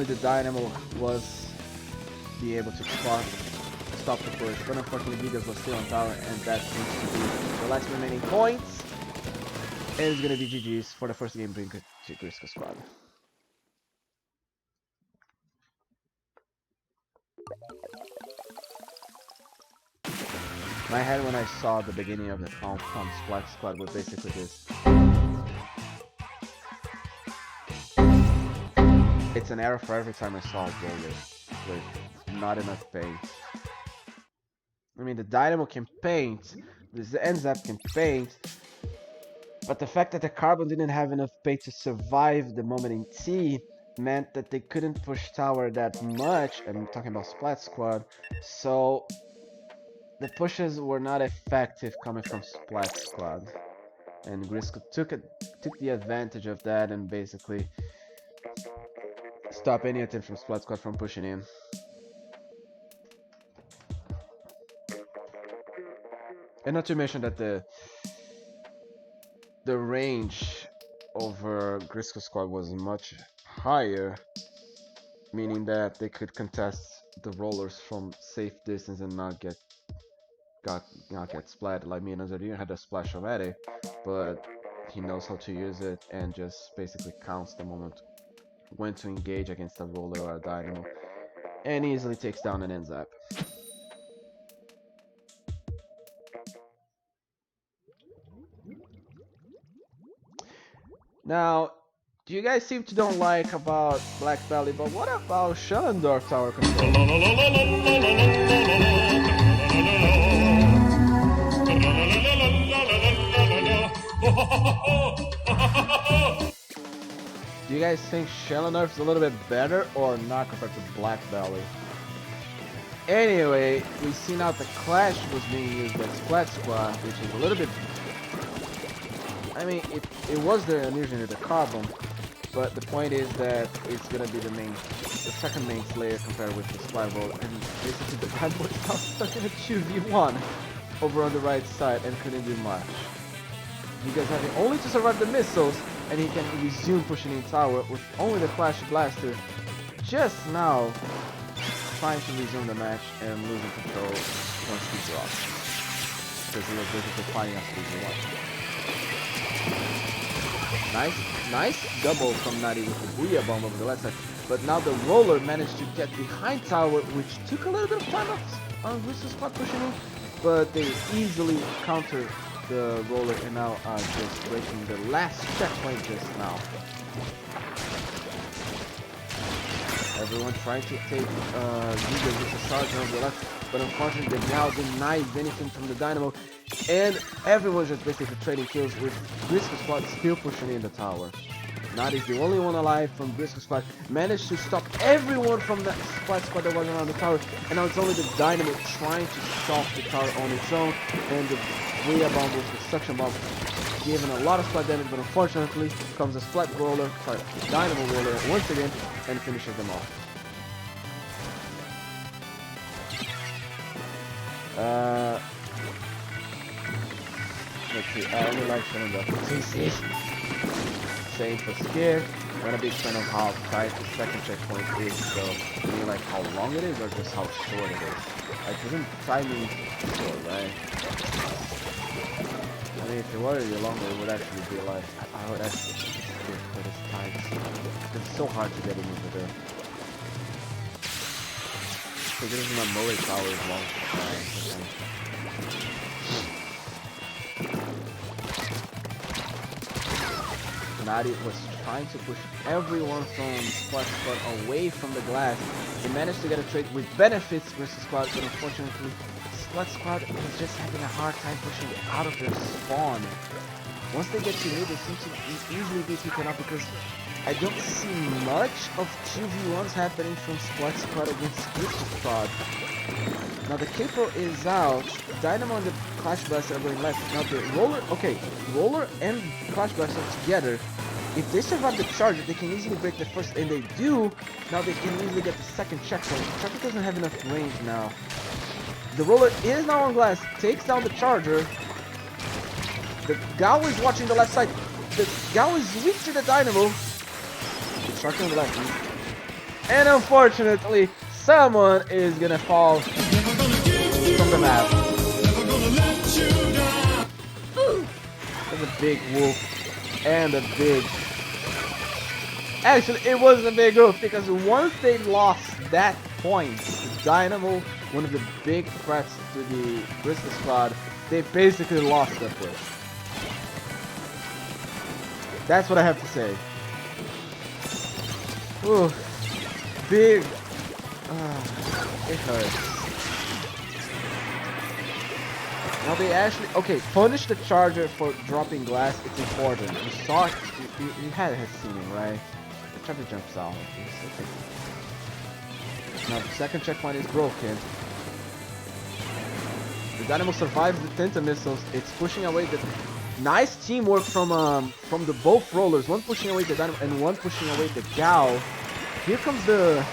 the Dynamo was be able to stop the push, but unfortunately Gigas was still on tower, and that seems to be the last remaining points. And it's gonna be GG's for the first game bring to Grisco squad. My head when I saw the beginning of the count from Splat squad was basically this. It's an error for every time I saw a roller with not enough paint. I mean, the Dynamo can paint, this NZAP can paint, but the fact that the Carbon didn't have enough paint to survive the moment in T meant that they couldn't push tower that much. I'm talking about Splat squad, so the pushes were not effective coming from Splat squad, and Grisco took the advantage of that and basically stopped any attempt from Splat squad from pushing in. And not to mention that the range over Grisco squad was much higher, meaning that they could contest the rollers from safe distance and not get splatted. Like me and Anzardino had a splash already, but he knows how to use it and just basically counts the moment when to engage against a roller or a Dynamo, and easily takes down an NZAP. Now, do you guys seem to don't like about Black Belly, but what about Schellendorf tower control? Do you guys think Schellendorf is a little bit better or not compared to Black Belly? Anyway, we see now the Clash was being used by Splat Squad, which is a little bit... I mean, it was originally the Carbon, but the point is that it's gonna be the second main Slayer compared with the Splat Roll, and basically the bad boy is now stuck in a 2v1 over on the right side and couldn't do much. You guys having only to survive the missiles, and he can resume pushing in tower with only the Clash Blaster just now trying to resume the match and losing control once he drops, because he was basically fighting us 2v1. Nice double from Nari with the Booyah Bomb over the left side, but now the roller managed to get behind tower, which took a little bit of time on Grisco's spot pushing in, but they easily countered the roller and now are just breaking the last checkpoint just now. Everyone trying to take Giga with the charge on the left, but unfortunately they now denied anything from the Dynamo, and everyone's just basically trading kills with Grisco squad still pushing in the tower. Nadi is the only one alive from Grisco squad, managed to stop everyone from that Splat squad that was around the tower, and now it's only the Dynamo trying to stop the tower on its own, and the Booyah Bomb with the suction bomb giving a lot of splat damage, but unfortunately comes a Splat roller, sorry, the Dynamo roller once again, and finishes them off. Let's see, I only like Schellendorf CC. Same for Scare. I'm not a big fan of how tight the second checkpoint is, so I mean like how long it is or just how short it is. It doesn't tie me short, right? I mean if it were really longer it would actually be like, I would actually it, but it's tight. It's so hard to get him over there. Because there's my melee power as well. Nadi was trying to push everyone from Squad away from the glass. He managed to get a trade with benefits versus Squad, but unfortunately, Squad was just having a hard time pushing out of their spawn. Once they get to me, they seem to easily be taken up because I don't see much of 2v1s happening from Squad against Squad. Now the Capo is out, Dynamo and the Clash Blaster are going left. Now the Roller, okay, Roller and Clash Blaster together. If they survive the charge, they can easily break the first, and they do. Now they can easily get the second checkpoint. Charger doesn't have enough range now. The Roller is now on glass, takes down the Charger. The Gao is watching the left side. The Gao is weak to the Dynamo. The Charger on the left. And unfortunately, someone is gonna fall from the map. There's a big wolf and a big... Actually, it wasn't a big wolf because once they lost that point, the Dynamo, one of the big threats to the Bristol Squad, they basically lost their push. That's what I have to say. Ooh, big... it hurts. Now they actually... Okay, punish the Charger for dropping glass. It's important. You saw it. You had seen it, right? The Charger jumps out. Okay. Now the second checkpoint is broken. The Dynamo survives the Tenta missiles. It's pushing away the... Nice teamwork from the both rollers. One pushing away the Dynamo and one pushing away the Gao. Here comes the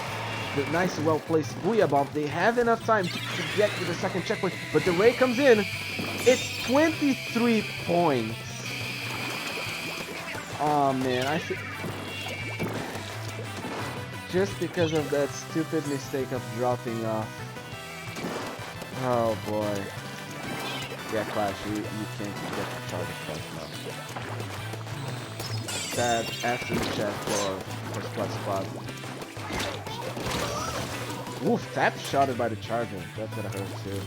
nice, well-placed Booyah Bomb. They have enough time to get to the second checkpoint, but the Ray comes in. It's 23 points. Oh man, I see. Just because of that stupid mistake of dropping off. Oh boy. Yeah, Clash, you can't get the Charger Clash now. Sad after chat for Squad. Oof, tap shotted by the Charger. That's gonna hurt too.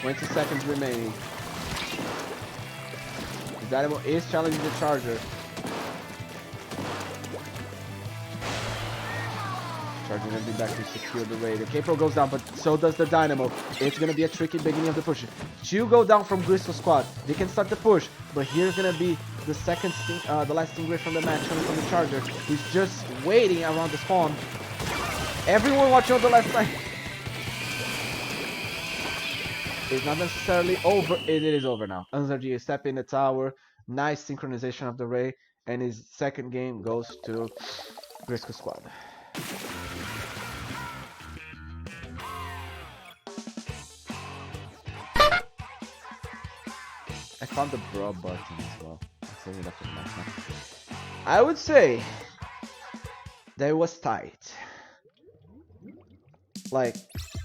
20 seconds remaining. The Dynamo is challenging the Charger. Charger gonna be back to secure the raid. The K-Pro goes down, but so does the Dynamo. It's gonna be a tricky beginning of the push. Two go down from Bristol Squad. They can start the push, but here's gonna be the the last stingray from the match coming from the Charger, who's just waiting around the spawn. Everyone watching on the left side. It's not necessarily over. It is over now. Anzarji is stepping in the tower. Nice synchronization of the Ray, and his second game goes to Bristol Squad. I found the bro button as well. I would say that it was tight. Like,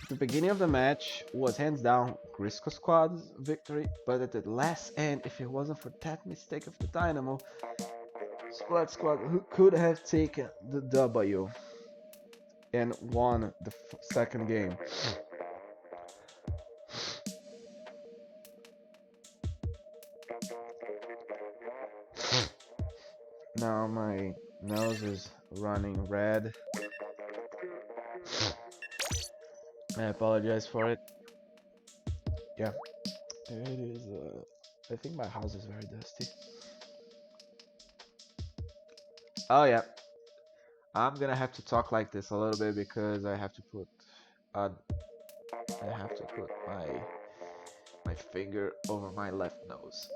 the beginning of the match was hands down Grisco Squad's victory, but at the last end, if it wasn't for that mistake of the Dynamo, Squad who could have taken the W and won the second game. Now my nose is running red. I apologize for it. Yeah, it is. I think my house is very dusty. Oh yeah, I'm gonna have to talk like this a little bit because I have to put my finger over my left nose.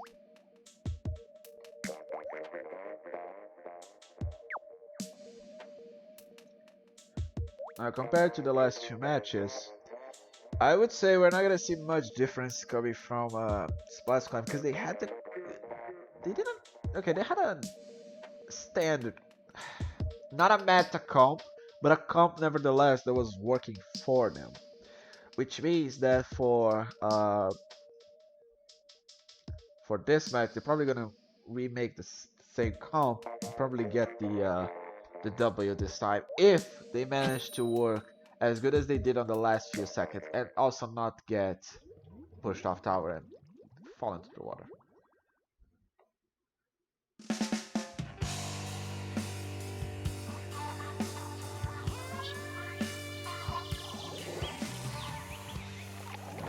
Now, compared to the last two matches, I would say we're not gonna see much difference coming from Splash Climb because they had they had a standard, not a meta comp, but a comp nevertheless that was working for them, which means that for this match they're probably gonna remake the same comp, probably get the W this time if they manage to work as good as they did on the last few seconds and also not get pushed off tower and fall into the water.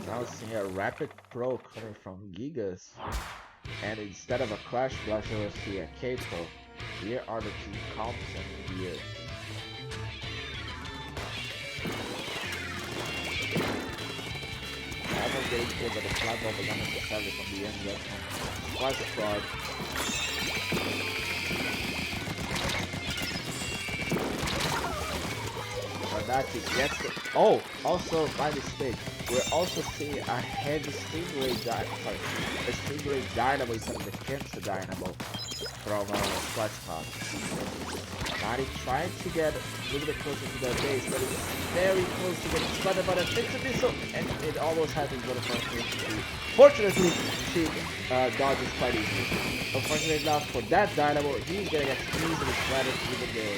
Now seeing a rapid pro coming from Gigas, and instead of a Crash Blast, you'll see a K-Pro. Here are the two comps and here. Never getting killed by the flat ball, but not necessarily from the end yet. Twice a fraud. Fernati gets it. Oh, also by mistake, we're also seeing a heavy Stingray Dynamo instead of the Cancer Dynamo from Splash. Nari trying to get a little bit closer to their base, but it's very close to getting spotted by the Fixer Missile, and it almost happens, but unfortunately, she dodges quite easily. Unfortunately enough for that Dynamo, he's gonna get easily splattered with the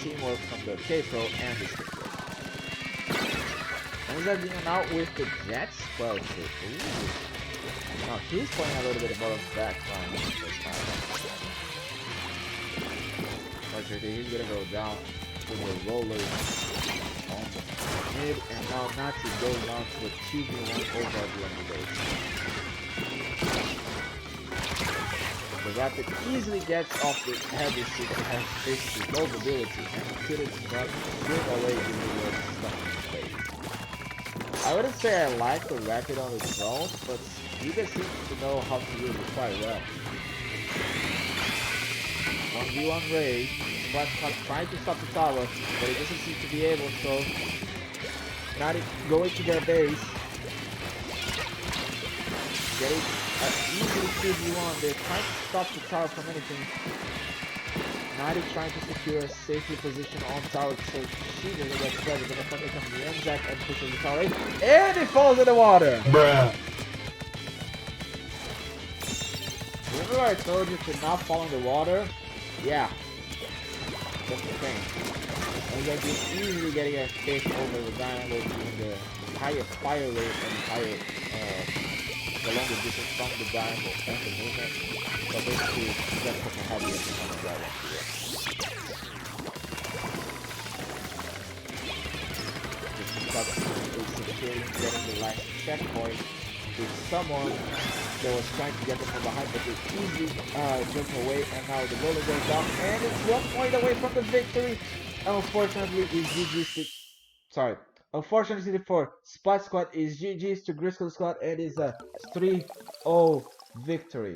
teamwork from the K-Pro and the Stingray. Ends up being out with the Jet Squelcher. Ooh. Now he's playing a little bit more of background this time. Unfortunately, he's gonna go down to the roller on the mid, and now Nazi goes down to a 2v1 over at the enemy base. The Rapid easily gets off the heavy stick and has basically no mobility, and the kid is not straight away giving you stuff in space. I wouldn't say I like the Rapid on its own, but Giga seems to know how to use it quite well. 1v1 raid, Splash trying to stop the tower, but it doesn't seem to be able, so not going to their base. Getting easily 2v1, they're trying to stop the tower from anything. Nari trying to secure a safety position on tower, so she doesn't get spread, but the fucker comes the end and pushes the tower in, and it falls in the water! Bruh! Remember I told you to not fall in the water? Yeah. That's the thing. And then you're easily getting a hit over the Dynamo doing the higher fire rate and higher, the longer distance from the Dynamo and the movement. So basically, that's what I have here on the right one here. Just securing, getting the last checkpoint with someone that was trying to get them from behind, but they easily jumped away, and now the roller goes down, and it's 1 point away from the victory. Unfortunately, is GG's. Sorry. Unfortunately for Spot Squad, is GG's to Grisco Squad, and is a 3-0 victory.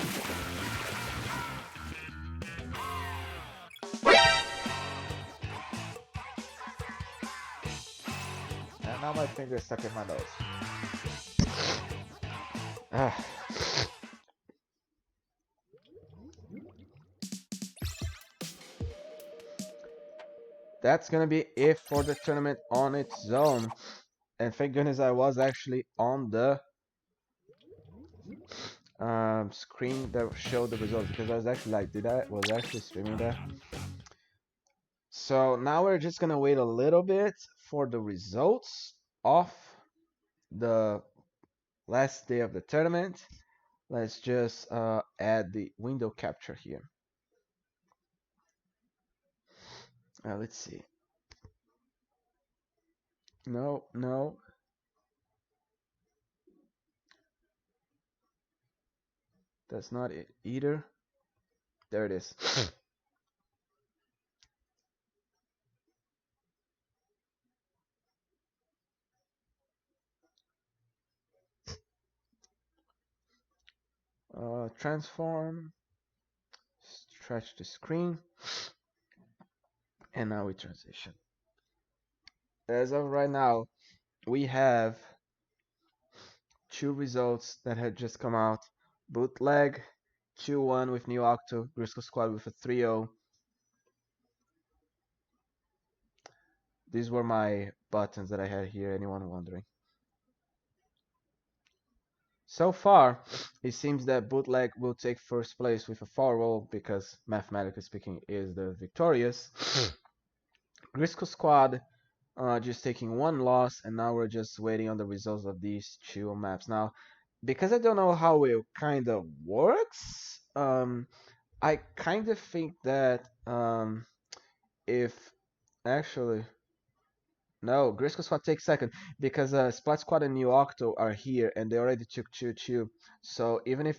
And now my finger is stuck in my nose. Ah. That's gonna be it for the tournament on its own. And thank goodness I was actually on the screen that showed the results, because I was actually like, was I actually streaming that? So now we're just gonna wait a little bit for the results of the last day of the tournament. Let's just add the window capture here. Let's see. No. That's not it either. There it is. Transform, stretch the screen, and now we transition. As of right now, we have 2 results that had just come out. Bootleg 2-1 with New Octo, Grisco Squad with a 3-0. These were my buttons that I had here, anyone wondering. So far, it seems that Bootleg will take first place with a 4-roll because, mathematically speaking, is the victorious. Grisco Squad just taking one loss, and now we're just waiting on the results of these two maps. Now, because I don't know how it kind of works, I kind of think that if actually no, Grisco Squad takes second because Splat Squad and New Octo are here and they already took 2-2. So even if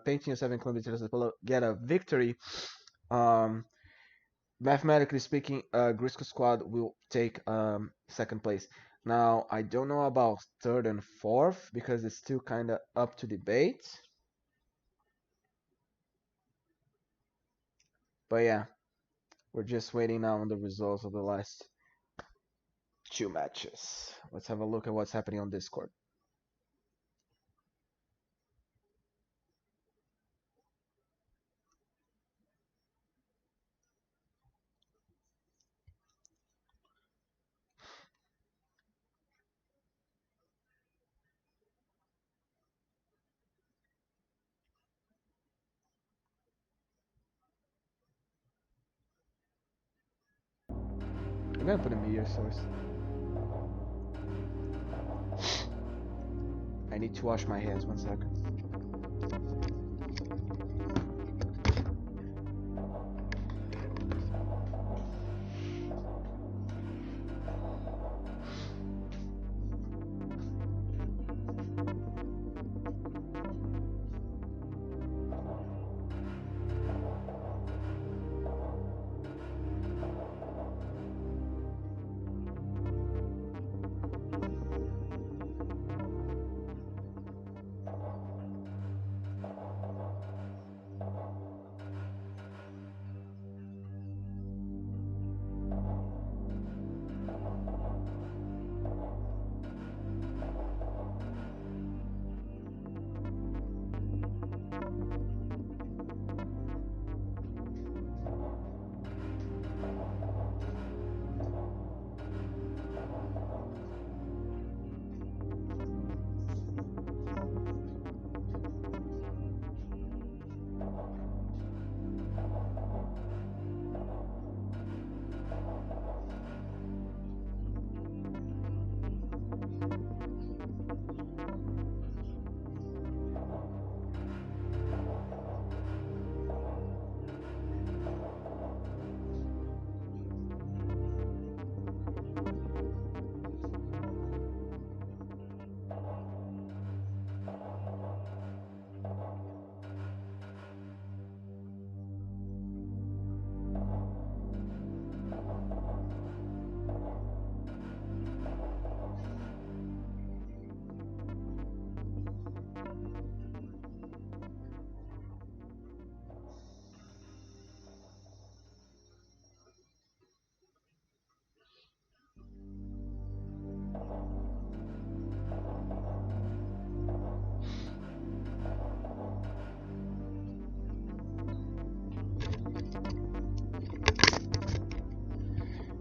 Painting 7 kilometers get a victory, um, mathematically speaking, Grisco Squad will take second place. Now I don't know about third and fourth because it's still kind of up to debate. But yeah, we're just waiting now on the results of the last two matches. Let's have a look at what's happening on Discord. I'm gonna put a meteor source. I need to wash my hands 1 second.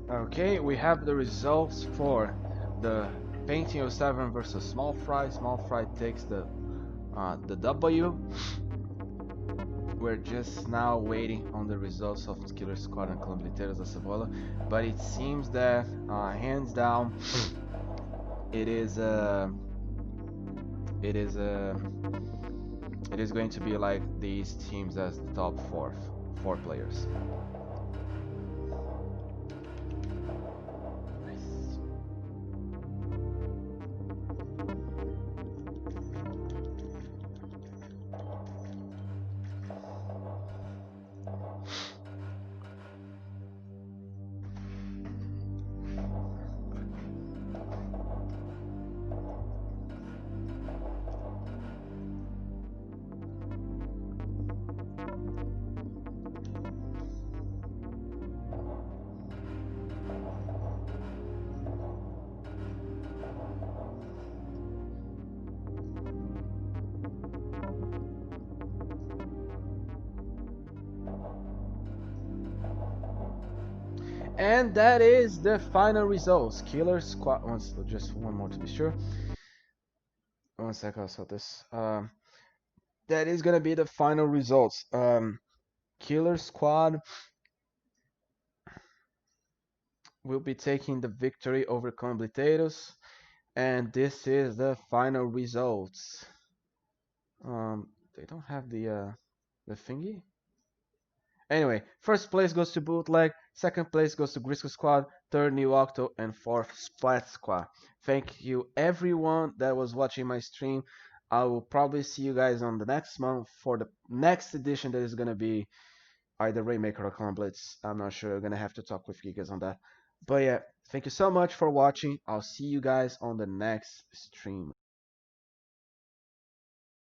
Okay, we have the results for the Painting 07 versus Small Fry. Small Fry takes the W. We're just now waiting on the results of Killer Squad and Colombiliteiros da Cebola, but it seems that hands down, it is going to be like these teams as the top four players. And that is the final results. Killer Squad. Just one more to be sure. one sec, I'll sort this. That is gonna be the final results. Killer Squad will be taking the victory over Completados, and this is the final results. They don't have the thingy. Anyway, first place goes to Bootleg, second place goes to Grisco Squad, third New Octo, and fourth Splat Squad. Thank you everyone that was watching my stream. I will probably see you guys on the next month for the next edition that is gonna be either Rainmaker or Clan Blitz. I'm not sure. I'm gonna have to talk with Gigas on that. But yeah, thank you so much for watching. I'll see you guys on the next stream.